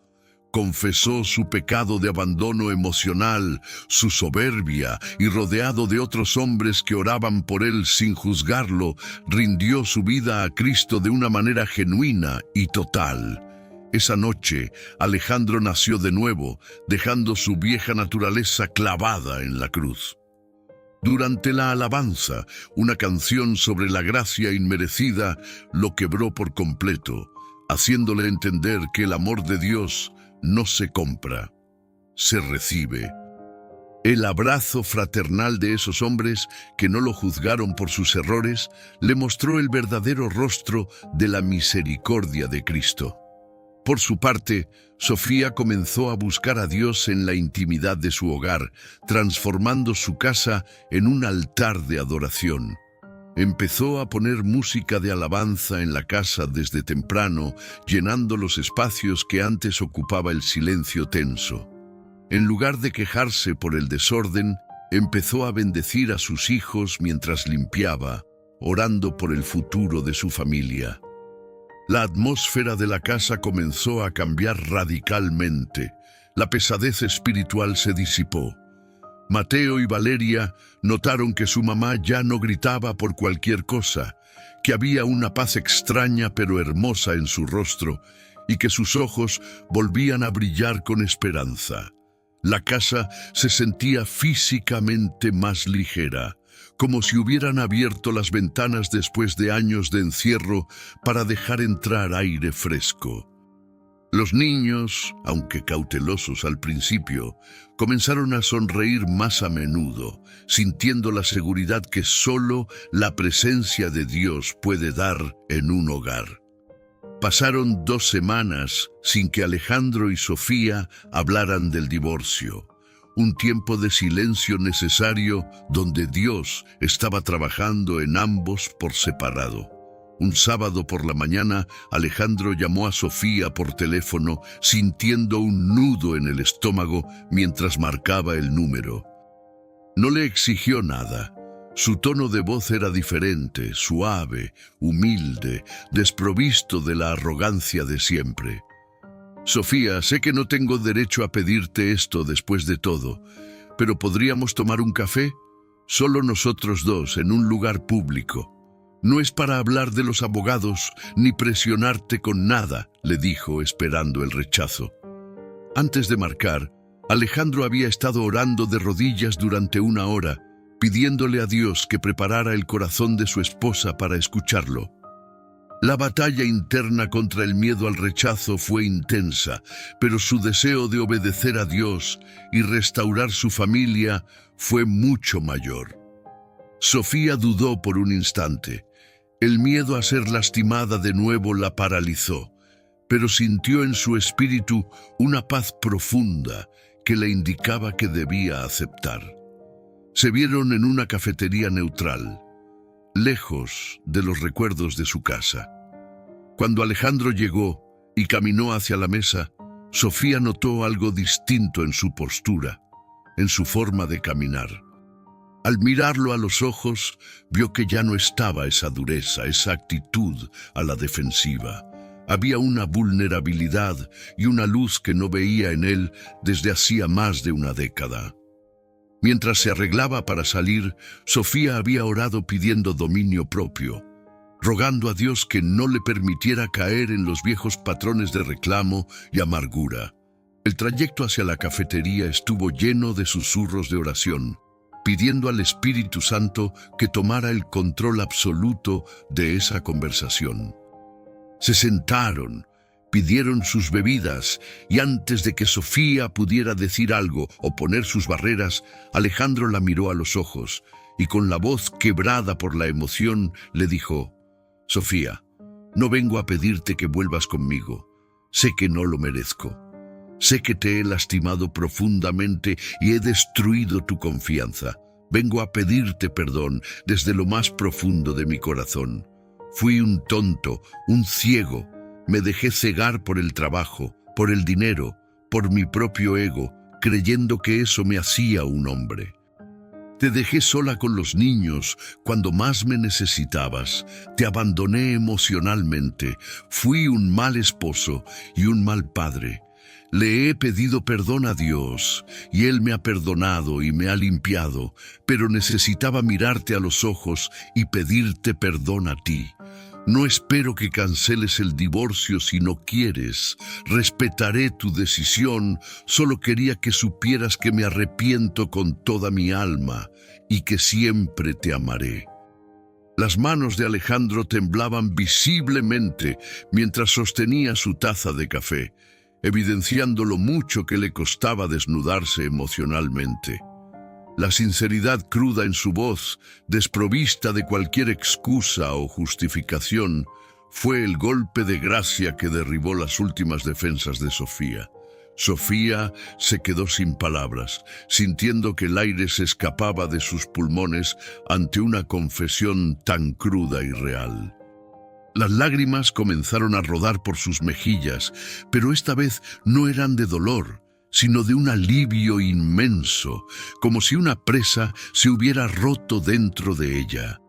Speaker 1: Confesó su pecado de abandono emocional, su soberbia, y rodeado de otros hombres que oraban por él sin juzgarlo, rindió su vida a Cristo de una manera genuina y total. Esa noche, Alejandro nació de nuevo, dejando su vieja naturaleza clavada en la cruz. Durante la alabanza, una canción sobre la gracia inmerecida lo quebró por completo, haciéndole entender que el amor de Dios no se compra, se recibe. El abrazo fraternal de esos hombres que no lo juzgaron por sus errores le mostró el verdadero rostro de la misericordia de Cristo. Por su parte, Sofía comenzó a buscar a Dios en la intimidad de su hogar, transformando su casa en un altar de adoración. Empezó a poner música de alabanza en la casa desde temprano, llenando los espacios que antes ocupaba el silencio tenso. En lugar de quejarse por el desorden, empezó a bendecir a sus hijos mientras limpiaba, orando por el futuro de su familia. La atmósfera de la casa comenzó a cambiar radicalmente. La pesadez espiritual se disipó. Mateo y Valeria notaron que su mamá ya no gritaba por cualquier cosa, que había una paz extraña pero hermosa en su rostro y que sus ojos volvían a brillar con esperanza. La casa se sentía físicamente más ligera, como si hubieran abierto las ventanas después de años de encierro para dejar entrar aire fresco. Los niños, aunque cautelosos al principio, comenzaron a sonreír más a menudo, sintiendo la seguridad que solo la presencia de Dios puede dar en un hogar. Pasaron 2 semanas sin que Alejandro y Sofía hablaran del divorcio, un tiempo de silencio necesario donde Dios estaba trabajando en ambos por separado. Un sábado por la mañana, Alejandro llamó a Sofía por teléfono, sintiendo un nudo en el estómago mientras marcaba el número. No le exigió nada. Su tono de voz era diferente, suave, humilde, desprovisto de la arrogancia de siempre. Sofía, sé que no tengo derecho a pedirte esto después de todo, pero ¿podríamos tomar un café? Solo nosotros dos, en un lugar público. No es para hablar de los abogados ni presionarte con nada, le dijo, esperando el rechazo. Antes de marcar, Alejandro había estado orando de rodillas durante 1 hora, pidiéndole a Dios que preparara el corazón de su esposa para escucharlo. La batalla interna contra el miedo al rechazo fue intensa, pero su deseo de obedecer a Dios y restaurar su familia fue mucho mayor. Sofía dudó por un instante. El miedo a ser lastimada de nuevo la paralizó, pero sintió en su espíritu una paz profunda que le indicaba que debía aceptar. Se vieron en una cafetería neutral, lejos de los recuerdos de su casa. Cuando Alejandro llegó y caminó hacia la mesa, Sofía notó algo distinto en su postura, en su forma de caminar. Al mirarlo a los ojos, vio que ya no estaba esa dureza, esa actitud a la defensiva. Había una vulnerabilidad y una luz que no veía en él desde hacía más de 1 década. Mientras se arreglaba para salir, Sofía había orado pidiendo dominio propio, rogando a Dios que no le permitiera caer en los viejos patrones de reclamo y amargura. El trayecto hacia la cafetería estuvo lleno de susurros de oración, pidiendo al Espíritu Santo que tomara el control absoluto de esa conversación. Se sentaron, pidieron sus bebidas, y antes de que Sofía pudiera decir algo o poner sus barreras, Alejandro la miró a los ojos y con la voz quebrada por la emoción le dijo: «Sofía, no vengo a pedirte que vuelvas conmigo. Sé que no lo merezco. Sé que te he lastimado profundamente y he destruido tu confianza. Vengo a pedirte perdón desde lo más profundo de mi corazón. Fui un tonto, un ciego. Me dejé cegar por el trabajo, por el dinero, por mi propio ego, creyendo que eso me hacía un hombre. Te dejé sola con los niños cuando más me necesitabas. Te abandoné emocionalmente. Fui un mal esposo y un mal padre. Le he pedido perdón a Dios y Él me ha perdonado y me ha limpiado, pero necesitaba mirarte a los ojos y pedirte perdón a ti. No espero que canceles el divorcio si no quieres. Respetaré tu decisión. Solo quería que supieras que me arrepiento con toda mi alma y que siempre te amaré. Las manos de Alejandro temblaban visiblemente mientras sostenía su taza de café, evidenciando lo mucho que le costaba desnudarse emocionalmente. La sinceridad cruda en su voz, desprovista de cualquier excusa o justificación, fue el golpe de gracia que derribó las últimas defensas de Sofía. Sofía se quedó sin palabras, sintiendo que el aire se escapaba de sus pulmones ante una confesión tan cruda y real. Las lágrimas comenzaron a rodar por sus mejillas, pero esta vez no eran de dolor, sino de un alivio inmenso, como si una presa se hubiera roto dentro de ella.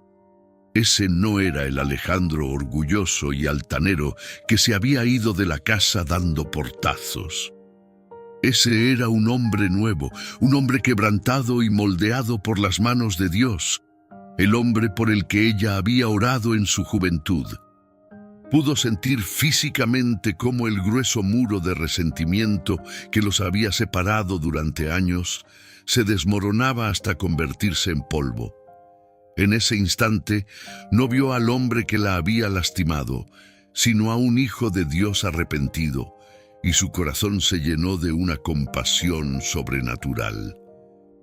Speaker 1: Ese no era el Alejandro orgulloso y altanero que se había ido de la casa dando portazos. Ese era un hombre nuevo, un hombre quebrantado y moldeado por las manos de Dios, el hombre por el que ella había orado en su juventud. Pudo sentir físicamente cómo el grueso muro de resentimiento que los había separado durante años se desmoronaba hasta convertirse en polvo. En ese instante no vio al hombre que la había lastimado, sino a un hijo de Dios arrepentido, y su corazón se llenó de una compasión sobrenatural.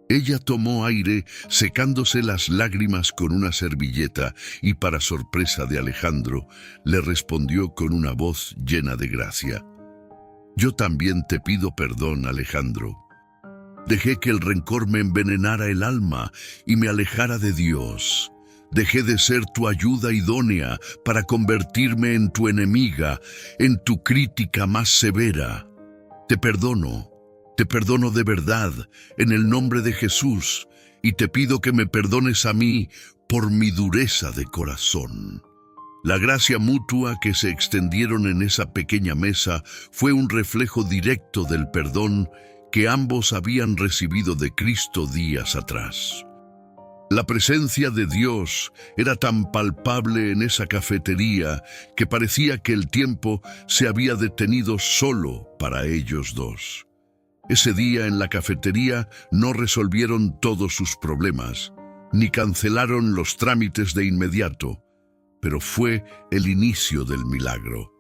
Speaker 1: Ella tomó aire, secándose las lágrimas con una servilleta, y para sorpresa de Alejandro, le respondió con una voz llena de gracia. Yo también te pido perdón, Alejandro. Dejé que el rencor me envenenara el alma y me alejara de Dios. Dejé de ser tu ayuda idónea para convertirme en tu enemiga, en tu crítica más severa. Te perdono de verdad, en el nombre de Jesús, y te pido que me perdones a mí por mi dureza de corazón. La gracia mutua que se extendieron en esa pequeña mesa fue un reflejo directo del perdón que ambos habían recibido de Cristo días atrás. La presencia de Dios era tan palpable en esa cafetería que parecía que el tiempo se había detenido solo para ellos dos. Ese día en la cafetería no resolvieron todos sus problemas, ni cancelaron los trámites de inmediato, pero fue el inicio del milagro.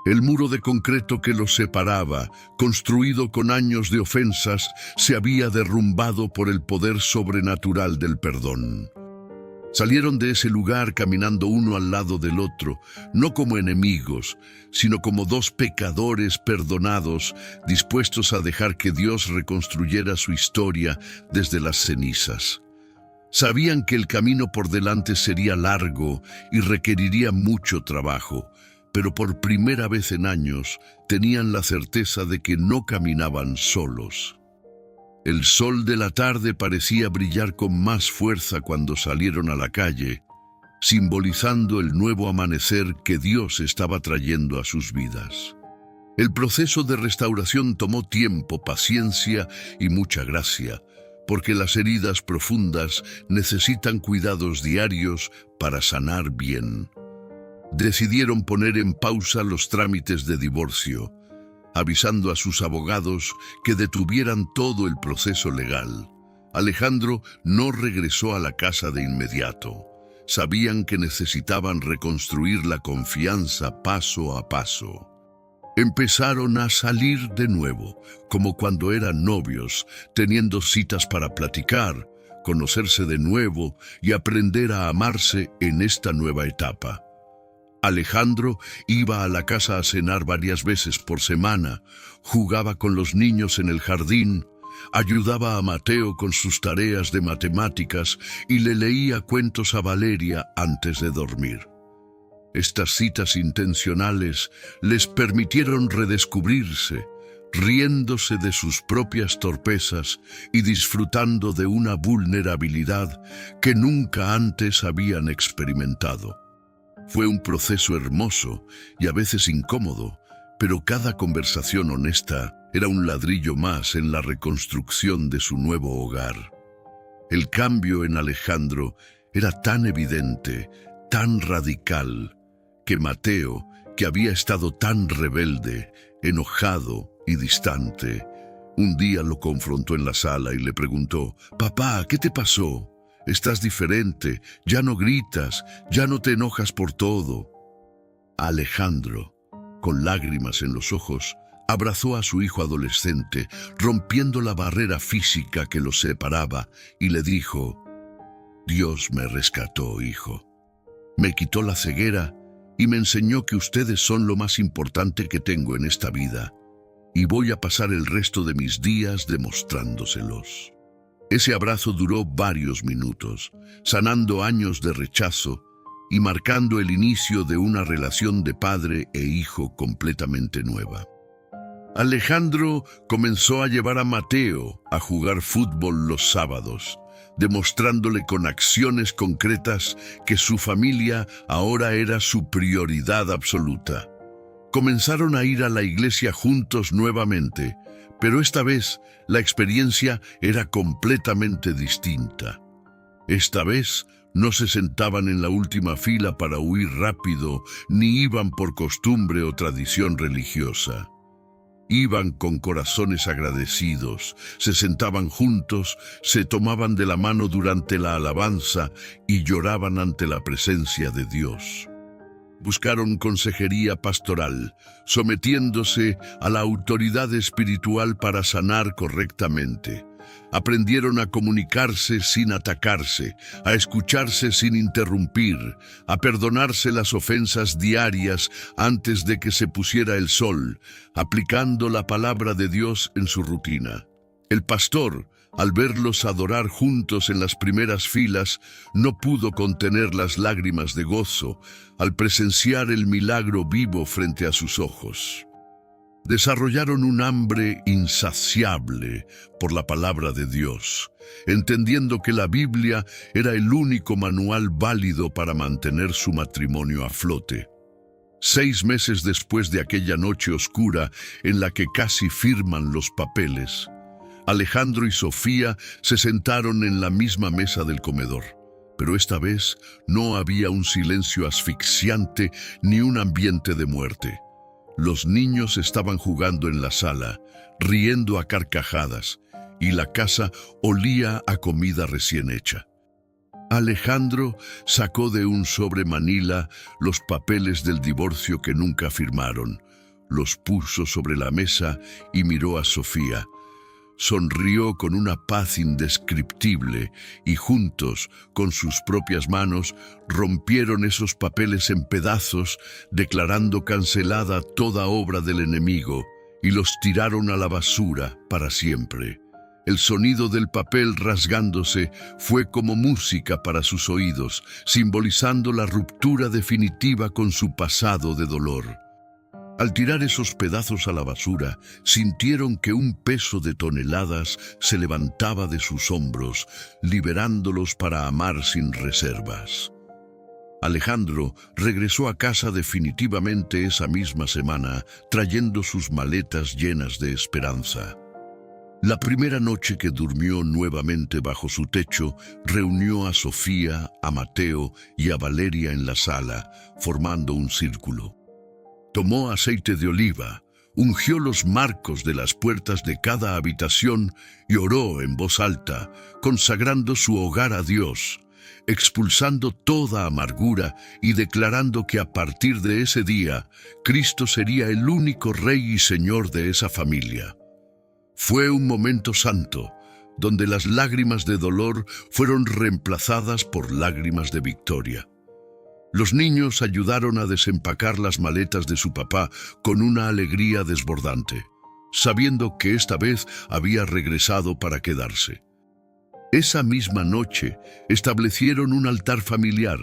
Speaker 1: El muro de concreto que los separaba, construido con años de ofensas, se había derrumbado por el poder sobrenatural del perdón. Salieron de ese lugar caminando uno al lado del otro, no como enemigos, sino como dos pecadores perdonados, dispuestos a dejar que Dios reconstruyera su historia desde las cenizas. Sabían que el camino por delante sería largo y requeriría mucho trabajo, pero por primera vez en años tenían la certeza de que no caminaban solos. El sol de la tarde parecía brillar con más fuerza cuando salieron a la calle, simbolizando el nuevo amanecer que Dios estaba trayendo a sus vidas. El proceso de restauración tomó tiempo, paciencia y mucha gracia, porque las heridas profundas necesitan cuidados diarios para sanar bien. Decidieron poner en pausa los trámites de divorcio, avisando a sus abogados que detuvieran todo el proceso legal. Alejandro no regresó a la casa de inmediato. Sabían que necesitaban reconstruir la confianza paso a paso. Empezaron a salir de nuevo, como cuando eran novios, teniendo citas para platicar, conocerse de nuevo y aprender a amarse en esta nueva etapa. Alejandro iba a la casa a cenar varias veces por semana, jugaba con los niños en el jardín, ayudaba a Mateo con sus tareas de matemáticas y le leía cuentos a Valeria antes de dormir. Estas citas intencionales les permitieron redescubrirse, riéndose de sus propias torpezas y disfrutando de una vulnerabilidad que nunca antes habían experimentado. Fue un proceso hermoso y a veces incómodo, pero cada conversación honesta era un ladrillo más en la reconstrucción de su nuevo hogar. El cambio en Alejandro era tan evidente, tan radical, que Mateo, que había estado tan rebelde, enojado y distante, un día lo confrontó en la sala y le preguntó: «Papá, ¿qué te pasó? Estás diferente, ya no gritas, ya no te enojas por todo». Alejandro, con lágrimas en los ojos, abrazó a su hijo adolescente, rompiendo la barrera física que los separaba, y le dijo: «Dios me rescató, hijo. Me quitó la ceguera y me enseñó que ustedes son lo más importante que tengo en esta vida, y voy a pasar el resto de mis días demostrándoselos». Ese abrazo duró varios minutos, sanando años de rechazo y marcando el inicio de una relación de padre e hijo completamente nueva. Alejandro comenzó a llevar a Mateo a jugar fútbol los sábados, demostrándole con acciones concretas que su familia ahora era su prioridad absoluta. Comenzaron a ir a la iglesia juntos nuevamente, pero esta vez la experiencia era completamente distinta. Esta vez no se sentaban en la última fila para huir rápido, ni iban por costumbre o tradición religiosa. Iban con corazones agradecidos, se sentaban juntos, se tomaban de la mano durante la alabanza y lloraban ante la presencia de Dios. Buscaron consejería pastoral, sometiéndose a la autoridad espiritual para sanar correctamente. Aprendieron a comunicarse sin atacarse, a escucharse sin interrumpir, a perdonarse las ofensas diarias antes de que se pusiera el sol, aplicando la palabra de Dios en su rutina. El pastor, al verlos adorar juntos en las primeras filas, no pudo contener las lágrimas de gozo al presenciar el milagro vivo frente a sus ojos. Desarrollaron un hambre insaciable por la palabra de Dios, entendiendo que la Biblia era el único manual válido para mantener su matrimonio a flote. 6 meses después de aquella noche oscura en la que casi firman los papeles, Alejandro y Sofía se sentaron en la misma mesa del comedor, pero esta vez no había un silencio asfixiante ni un ambiente de muerte. Los niños estaban jugando en la sala, riendo a carcajadas, y la casa olía a comida recién hecha. Alejandro sacó de un sobre manila los papeles del divorcio que nunca firmaron, los puso sobre la mesa y miró a Sofía. Sonrió con una paz indescriptible y juntos, con sus propias manos, rompieron esos papeles en pedazos, declarando cancelada toda obra del enemigo, y los tiraron a la basura para siempre. El sonido del papel rasgándose fue como música para sus oídos, simbolizando la ruptura definitiva con su pasado de dolor. Al tirar esos pedazos a la basura, sintieron que un peso de toneladas se levantaba de sus hombros, liberándolos para amar sin reservas. Alejandro regresó a casa definitivamente esa misma semana, trayendo sus maletas llenas de esperanza. La primera noche que durmió nuevamente bajo su techo, reunió a Sofía, a Mateo y a Valeria en la sala, formando un círculo. Tomó aceite de oliva, ungió los marcos de las puertas de cada habitación y oró en voz alta, consagrando su hogar a Dios, expulsando toda amargura y declarando que a partir de ese día, Cristo sería el único Rey y Señor de esa familia. Fue un momento santo, donde las lágrimas de dolor fueron reemplazadas por lágrimas de victoria. Los niños ayudaron a desempacar las maletas de su papá con una alegría desbordante, sabiendo que esta vez había regresado para quedarse. Esa misma noche establecieron un altar familiar,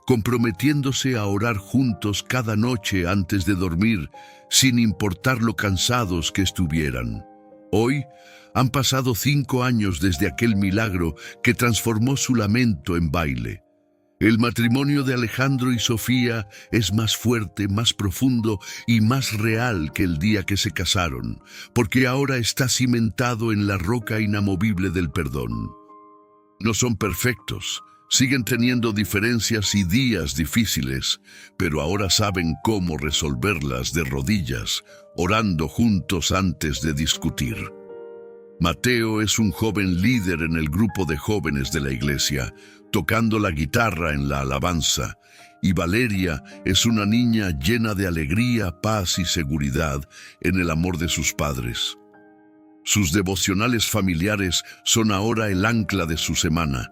Speaker 1: comprometiéndose a orar juntos cada noche antes de dormir, sin importar lo cansados que estuvieran. Hoy han pasado 5 años desde aquel milagro que transformó su lamento en baile. El matrimonio de Alejandro y Sofía es más fuerte, más profundo y más real que el día que se casaron, porque ahora está cimentado en la roca inamovible del perdón. No son perfectos, siguen teniendo diferencias y días difíciles, pero ahora saben cómo resolverlas de rodillas, orando juntos antes de discutir. Mateo es un joven líder en el grupo de jóvenes de la iglesia, tocando la guitarra en la alabanza, y Valeria es una niña llena de alegría, paz y seguridad en el amor de sus padres. Sus devocionales familiares son ahora el ancla de su semana,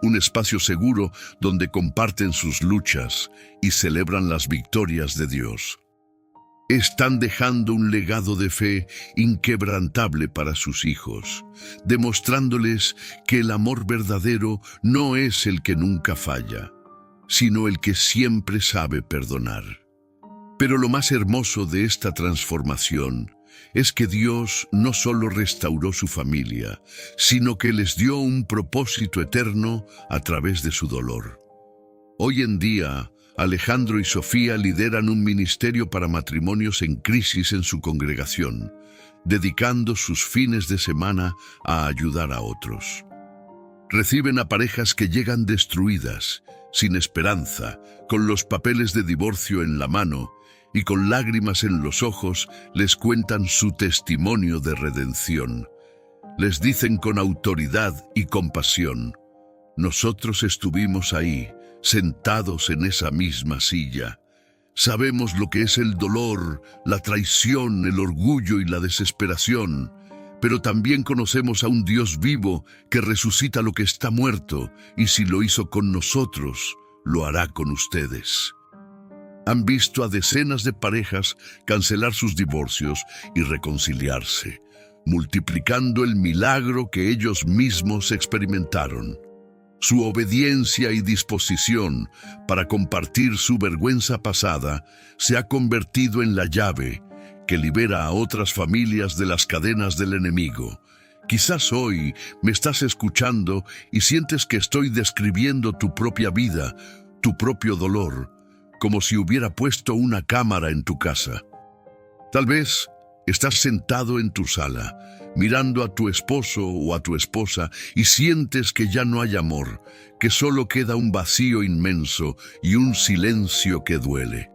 Speaker 1: un espacio seguro donde comparten sus luchas y celebran las victorias de Dios. Están dejando un legado de fe inquebrantable para sus hijos, demostrándoles que el amor verdadero no es el que nunca falla, sino el que siempre sabe perdonar. Pero lo más hermoso de esta transformación es que Dios no solo restauró su familia, sino que les dio un propósito eterno a través de su dolor. Hoy en día, Alejandro y Sofía lideran un ministerio para matrimonios en crisis en su congregación, dedicando sus fines de semana a ayudar a otros. Reciben a parejas que llegan destruidas, sin esperanza, con los papeles de divorcio en la mano, y con lágrimas en los ojos les cuentan su testimonio de redención. Les dicen con autoridad y compasión: nosotros estuvimos ahí, sentados en esa misma silla. Sabemos lo que es el dolor, la traición, el orgullo y la desesperación, pero también conocemos a un Dios vivo que resucita lo que está muerto, y si lo hizo con nosotros, lo hará con ustedes. Han visto a decenas de parejas cancelar sus divorcios y reconciliarse, multiplicando el milagro que ellos mismos experimentaron. Su obediencia y disposición para compartir su vergüenza pasada se ha convertido en la llave que libera a otras familias de las cadenas del enemigo. Quizás hoy me estás escuchando y sientes que estoy describiendo tu propia vida, tu propio dolor, como si hubiera puesto una cámara en tu casa. Tal vez estás sentado en tu sala, mirando a tu esposo o a tu esposa y sientes que ya no hay amor, que solo queda un vacío inmenso y un silencio que duele.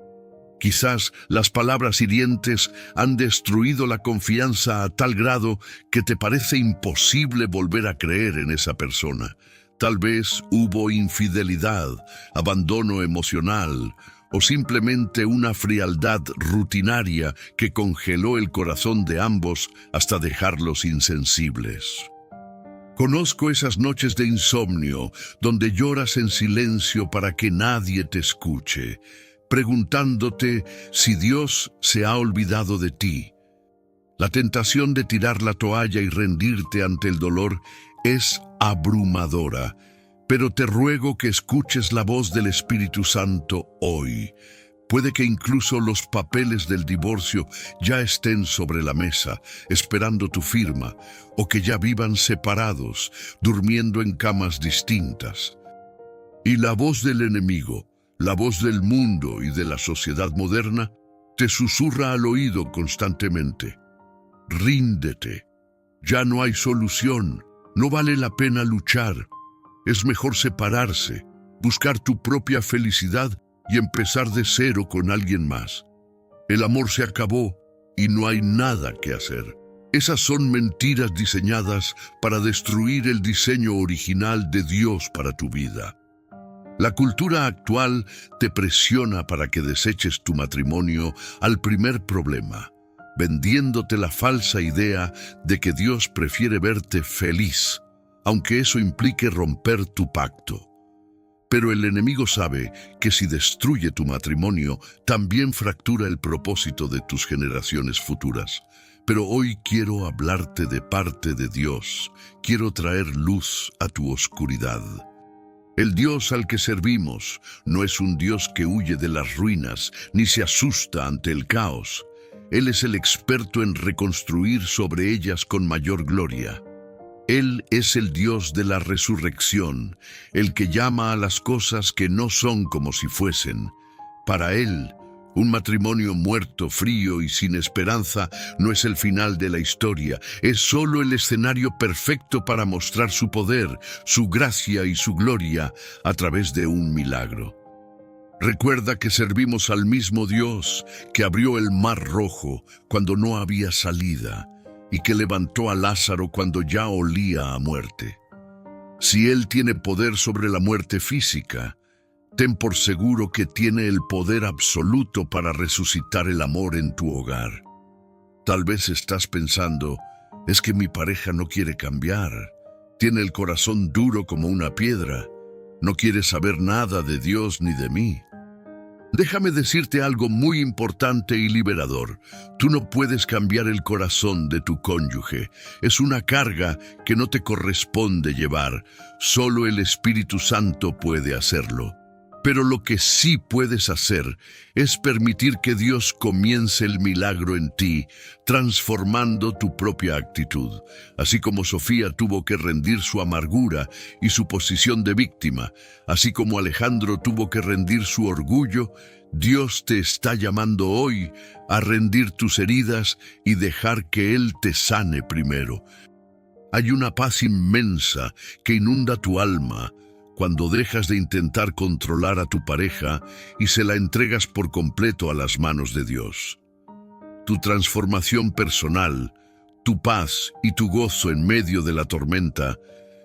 Speaker 1: Quizás las palabras hirientes han destruido la confianza a tal grado que te parece imposible volver a creer en esa persona. Tal vez hubo infidelidad, abandono emocional, o simplemente una frialdad rutinaria que congeló el corazón de ambos hasta dejarlos insensibles. Conozco esas noches de insomnio donde lloras en silencio para que nadie te escuche, preguntándote si Dios se ha olvidado de ti. La tentación de tirar la toalla y rendirte ante el dolor es abrumadora, pero te ruego que escuches la voz del Espíritu Santo hoy. Puede que incluso los papeles del divorcio ya estén sobre la mesa, esperando tu firma, o que ya vivan separados, durmiendo en camas distintas. Y la voz del enemigo, la voz del mundo y de la sociedad moderna, te susurra al oído constantemente: ríndete, ya no hay solución, no vale la pena luchar. Es mejor separarse, buscar tu propia felicidad y empezar de cero con alguien más. El amor se acabó y no hay nada que hacer. Esas son mentiras diseñadas para destruir el diseño original de Dios para tu vida. La cultura actual te presiona para que deseches tu matrimonio al primer problema, vendiéndote la falsa idea de que Dios prefiere verte feliz, aunque eso implique romper tu pacto. Pero el enemigo sabe que si destruye tu matrimonio, también fractura el propósito de tus generaciones futuras. Pero hoy quiero hablarte de parte de Dios. Quiero traer luz a tu oscuridad. El Dios al que servimos no es un Dios que huye de las ruinas ni se asusta ante el caos. Él es el experto en reconstruir sobre ellas con mayor gloria. Él es el Dios de la resurrección, el que llama a las cosas que no son como si fuesen. Para Él, un matrimonio muerto, frío y sin esperanza no es el final de la historia, es solo el escenario perfecto para mostrar su poder, su gracia y su gloria a través de un milagro. Recuerda que servimos al mismo Dios que abrió el mar rojo cuando no había salida y que levantó a Lázaro cuando ya olía a muerte. Si Él tiene poder sobre la muerte física, ten por seguro que tiene el poder absoluto para resucitar el amor en tu hogar. Tal vez estás pensando, es que mi pareja no quiere cambiar, tiene el corazón duro como una piedra, no quiere saber nada de Dios ni de mí. Déjame decirte algo muy importante y liberador. Tú no puedes cambiar el corazón de tu cónyuge. Es una carga que no te corresponde llevar. Solo el Espíritu Santo puede hacerlo. Pero lo que sí puedes hacer es permitir que Dios comience el milagro en ti, transformando tu propia actitud. Así como Sofía tuvo que rendir su amargura y su posición de víctima, así como Alejandro tuvo que rendir su orgullo, Dios te está llamando hoy a rendir tus heridas y dejar que Él te sane primero. Hay una paz inmensa que inunda tu alma cuando dejas de intentar controlar a tu pareja y se la entregas por completo a las manos de Dios. Tu transformación personal, tu paz y tu gozo en medio de la tormenta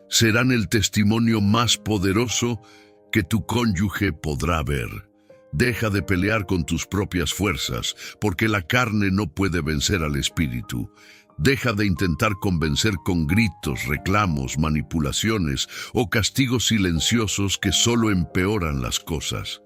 Speaker 1: serán el testimonio más poderoso que tu cónyuge podrá ver. Deja de pelear con tus propias fuerzas, porque la carne no puede vencer al espíritu. Deja de intentar convencer con gritos, reclamos, manipulaciones o castigos silenciosos que solo empeoran las cosas.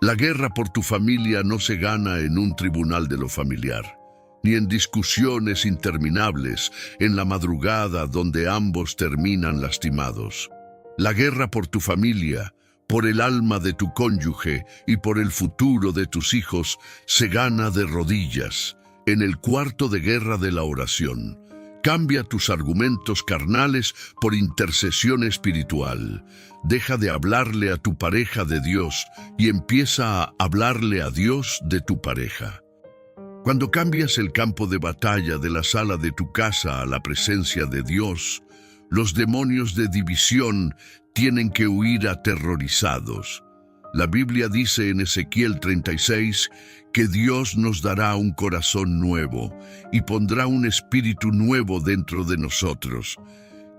Speaker 1: La guerra por tu familia no se gana en un tribunal de lo familiar, ni en discusiones interminables en la madrugada donde ambos terminan lastimados. La guerra por tu familia, por el alma de tu cónyuge y por el futuro de tus hijos se gana de rodillas, en el cuarto de guerra de la oración. Cambia tus argumentos carnales por intercesión espiritual. Deja de hablarle a tu pareja de Dios y empieza a hablarle a Dios de tu pareja. Cuando cambias el campo de batalla de la sala de tu casa a la presencia de Dios, los demonios de división tienen que huir aterrorizados. La Biblia dice en Ezequiel 36 que Dios nos dará un corazón nuevo y pondrá un espíritu nuevo dentro de nosotros,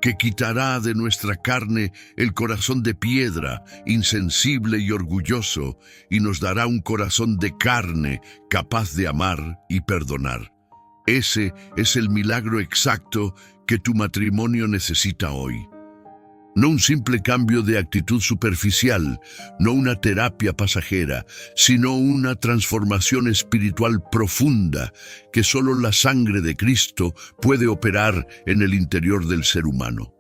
Speaker 1: que quitará de nuestra carne el corazón de piedra, insensible y orgulloso, y nos dará un corazón de carne, capaz de amar y perdonar. Ese es el milagro exacto que tu matrimonio necesita hoy. No un simple cambio de actitud superficial, no una terapia pasajera, sino una transformación espiritual profunda que solo la sangre de Cristo puede operar en el interior del ser humano.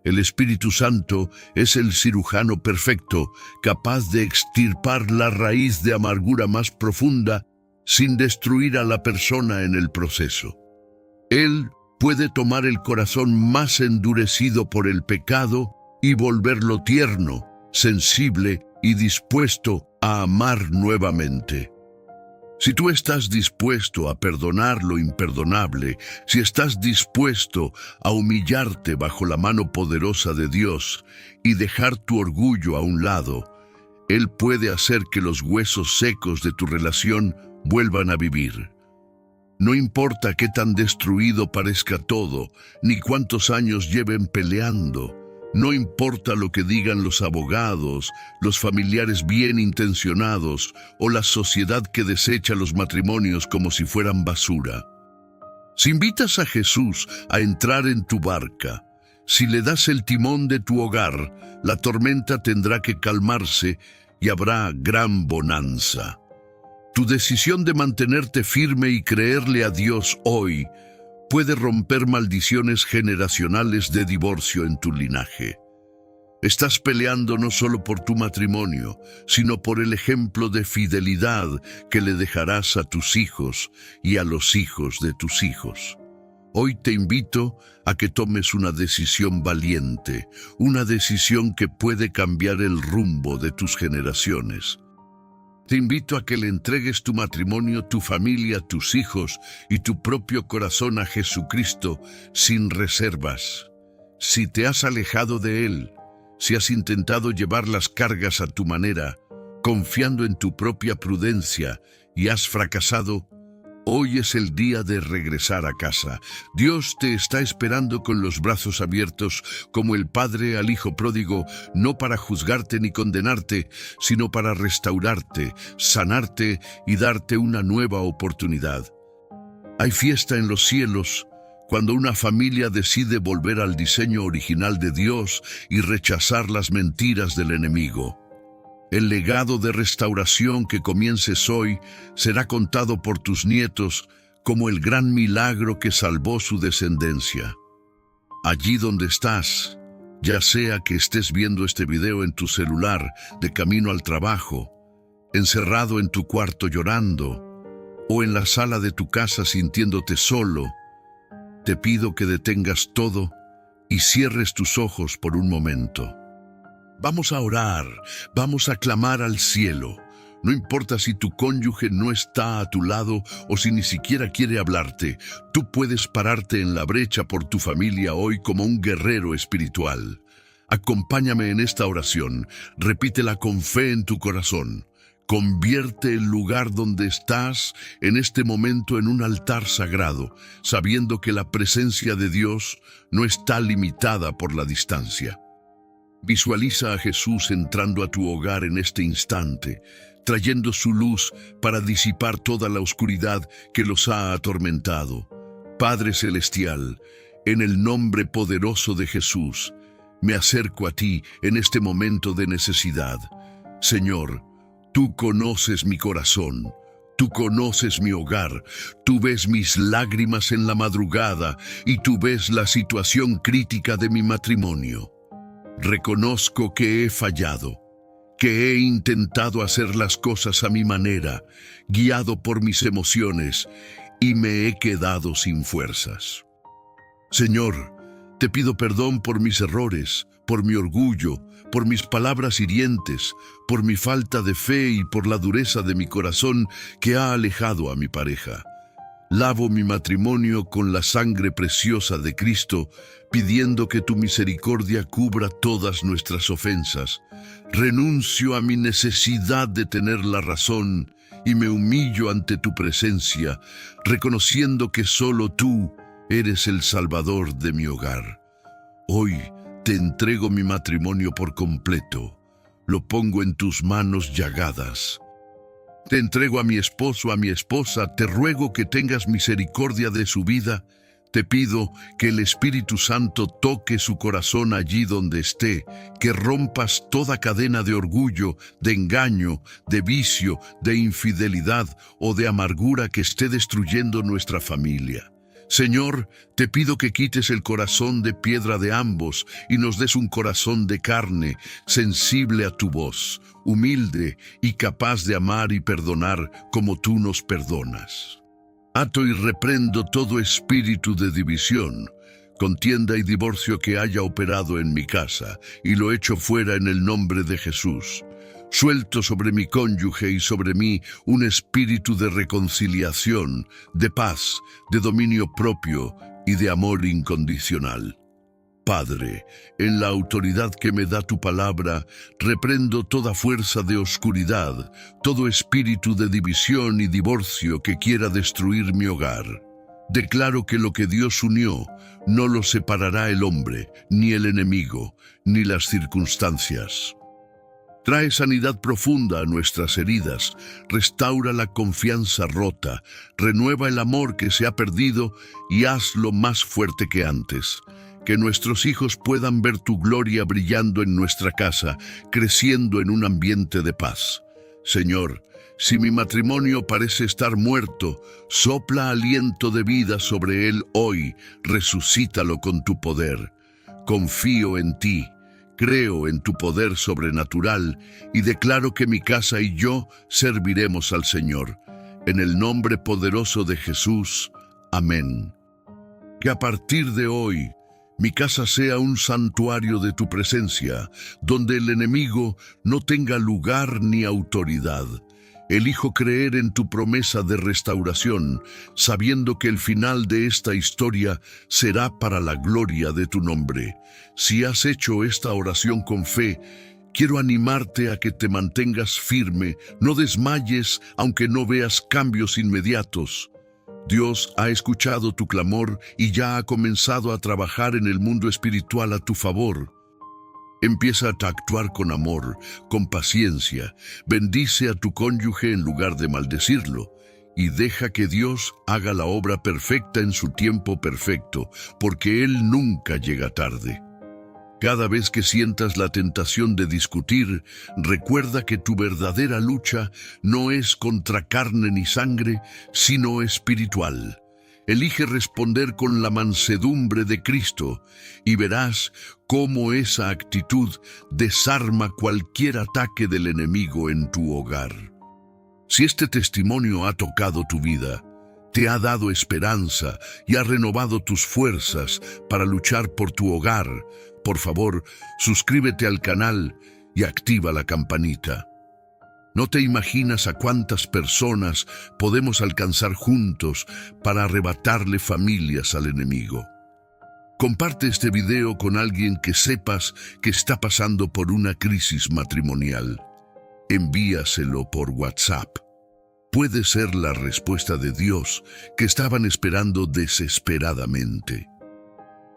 Speaker 1: El Espíritu Santo es el cirujano perfecto, capaz de extirpar la raíz de amargura más profunda sin destruir a la persona en el proceso. Él puede tomar el corazón más endurecido por el pecado y volverlo tierno, sensible y dispuesto a amar nuevamente. Si tú estás dispuesto a perdonar lo imperdonable, si estás dispuesto a humillarte bajo la mano poderosa de Dios y dejar tu orgullo a un lado, Él puede hacer que los huesos secos de tu relación vuelvan a vivir. No importa qué tan destruido parezca todo, ni cuántos años lleven peleando. No importa lo que digan los abogados, los familiares bien intencionados o la sociedad que desecha los matrimonios como si fueran basura. Si invitas a Jesús a entrar en tu barca, Si le das el timón de tu hogar, la tormenta tendrá que calmarse y habrá gran bonanza. Tu decisión de mantenerte firme y creerle a Dios hoy puede romper maldiciones generacionales de divorcio en tu linaje. Estás peleando no solo por tu matrimonio, sino por el ejemplo de fidelidad que le dejarás a tus hijos y a los hijos de tus hijos. Hoy te invito a que tomes una decisión valiente, una decisión que puede cambiar el rumbo de tus generaciones. Te invito a que le entregues tu matrimonio, tu familia, tus hijos y tu propio corazón a Jesucristo sin reservas. Si te has alejado de Él, si has intentado llevar las cargas a tu manera, confiando en tu propia prudencia y has fracasado, hoy es el día de regresar a casa. Dios te está esperando con los brazos abiertos como el padre al hijo pródigo, no para juzgarte ni condenarte, sino para restaurarte, sanarte y darte una nueva oportunidad. Hay fiesta en los cielos cuando una familia decide volver al diseño original de Dios y rechazar las mentiras del enemigo. El legado de restauración que comiences hoy será contado por tus nietos como el gran milagro que salvó su descendencia. Allí donde estás, ya sea que estés viendo este video en tu celular de camino al trabajo, encerrado en tu cuarto llorando, o en la sala de tu casa sintiéndote solo, te pido que detengas todo y cierres tus ojos por un momento. Vamos a orar, vamos a clamar al cielo. No importa si tu cónyuge no está a tu lado o si ni siquiera quiere hablarte, tú puedes pararte en la brecha por tu familia hoy como un guerrero espiritual. Acompáñame en esta oración, repítela con fe en tu corazón. Convierte el lugar donde estás en este momento en un altar sagrado, sabiendo que la presencia de Dios no está limitada por la distancia. Visualiza a Jesús entrando a tu hogar en este instante, trayendo su luz para disipar toda la oscuridad que los ha atormentado. Padre Celestial, en el nombre poderoso de Jesús, me acerco a ti en este momento de necesidad. Señor, tú conoces mi corazón, tú conoces mi hogar, tú ves mis lágrimas en la madrugada y tú ves la situación crítica de mi matrimonio. Reconozco que he fallado, que he intentado hacer las cosas a mi manera, guiado por mis emociones, y me he quedado sin fuerzas. Señor, te pido perdón por mis errores, por mi orgullo, por mis palabras hirientes, por mi falta de fe y por la dureza de mi corazón que ha alejado a mi pareja. Lavo mi matrimonio con la sangre preciosa de Cristo, pidiendo que tu misericordia cubra todas nuestras ofensas. Renuncio a mi necesidad de tener la razón y me humillo ante tu presencia, reconociendo que solo tú eres el Salvador de mi hogar. Hoy te entrego mi matrimonio por completo. Lo pongo en tus manos llagadas. Te entrego a mi esposo, a mi esposa, te ruego que tengas misericordia de su vida. Te pido que el Espíritu Santo toque su corazón allí donde esté, que rompas toda cadena de orgullo, de engaño, de vicio, de infidelidad o de amargura que esté destruyendo nuestra familia. Señor, te pido que quites el corazón de piedra de ambos y nos des un corazón de carne, sensible a tu voz, humilde y capaz de amar y perdonar como tú nos perdonas. Ato y reprendo todo espíritu de división, contienda y divorcio que haya operado en mi casa, y lo echo fuera en el nombre de Jesús. Suelto sobre mi cónyuge y sobre mí un espíritu de reconciliación, de paz, de dominio propio y de amor incondicional. Padre, en la autoridad que me da tu palabra, reprendo toda fuerza de oscuridad, todo espíritu de división y divorcio que quiera destruir mi hogar. Declaro que lo que Dios unió no lo separará el hombre, ni el enemigo, ni las circunstancias. Trae sanidad profunda a nuestras heridas, restaura la confianza rota, renueva el amor que se ha perdido y hazlo más fuerte que antes. Que nuestros hijos puedan ver tu gloria brillando en nuestra casa, creciendo en un ambiente de paz. Señor, si mi matrimonio parece estar muerto, sopla aliento de vida sobre él hoy, resucítalo con tu poder. Confío en ti, creo en tu poder sobrenatural y declaro que mi casa y yo serviremos al Señor. En el nombre poderoso de Jesús. Amén. Que a partir de hoy, mi casa sea un santuario de tu presencia, donde el enemigo no tenga lugar ni autoridad. Elijo creer en tu promesa de restauración, sabiendo que el final de esta historia será para la gloria de tu nombre. Si has hecho esta oración con fe, quiero animarte a que te mantengas firme, no desmayes aunque no veas cambios inmediatos. Dios ha escuchado tu clamor y ya ha comenzado a trabajar en el mundo espiritual a tu favor. Empieza a actuar con amor, con paciencia, bendice a tu cónyuge en lugar de maldecirlo y deja que Dios haga la obra perfecta en su tiempo perfecto, porque Él nunca llega tarde. Cada vez que sientas la tentación de discutir, recuerda que tu verdadera lucha no es contra carne ni sangre, sino espiritual. Elige responder con la mansedumbre de Cristo y verás cómo esa actitud desarma cualquier ataque del enemigo en tu hogar. Si este testimonio ha tocado tu vida, te ha dado esperanza y ha renovado tus fuerzas para luchar por tu hogar, por favor, suscríbete al canal y activa la campanita. No te imaginas a cuántas personas podemos alcanzar juntos para arrebatarle familias al enemigo. Comparte este video con alguien que sepas que está pasando por una crisis matrimonial. Envíaselo por WhatsApp. Puede ser la respuesta de Dios que estaban esperando desesperadamente.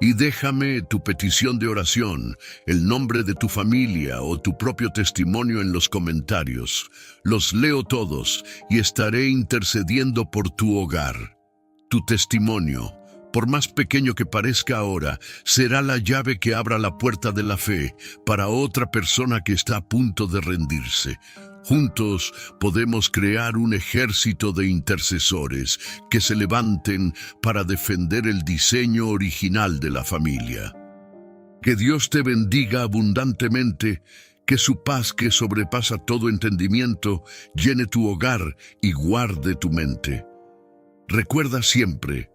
Speaker 1: Y déjame tu petición de oración, el nombre de tu familia o tu propio testimonio en los comentarios. Los leo todos y estaré intercediendo por tu hogar. Tu testimonio, por más pequeño que parezca ahora, será la llave que abra la puerta de la fe para otra persona que está a punto de rendirse. Juntos podemos crear un ejército de intercesores que se levanten para defender el diseño original de la familia. Que Dios te bendiga abundantemente, que su paz que sobrepasa todo entendimiento llene tu hogar y guarde tu mente. Recuerda siempre,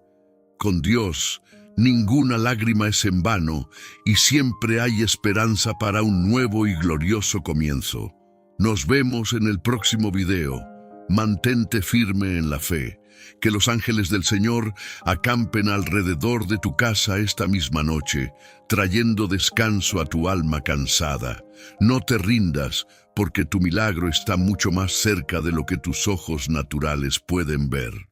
Speaker 1: con Dios, ninguna lágrima es en vano y siempre hay esperanza para un nuevo y glorioso comienzo. Nos vemos en el próximo video. Mantente firme en la fe. Que los ángeles del Señor acampen alrededor de tu casa esta misma noche, trayendo descanso a tu alma cansada. No te rindas, porque tu milagro está mucho más cerca de lo que tus ojos naturales pueden ver.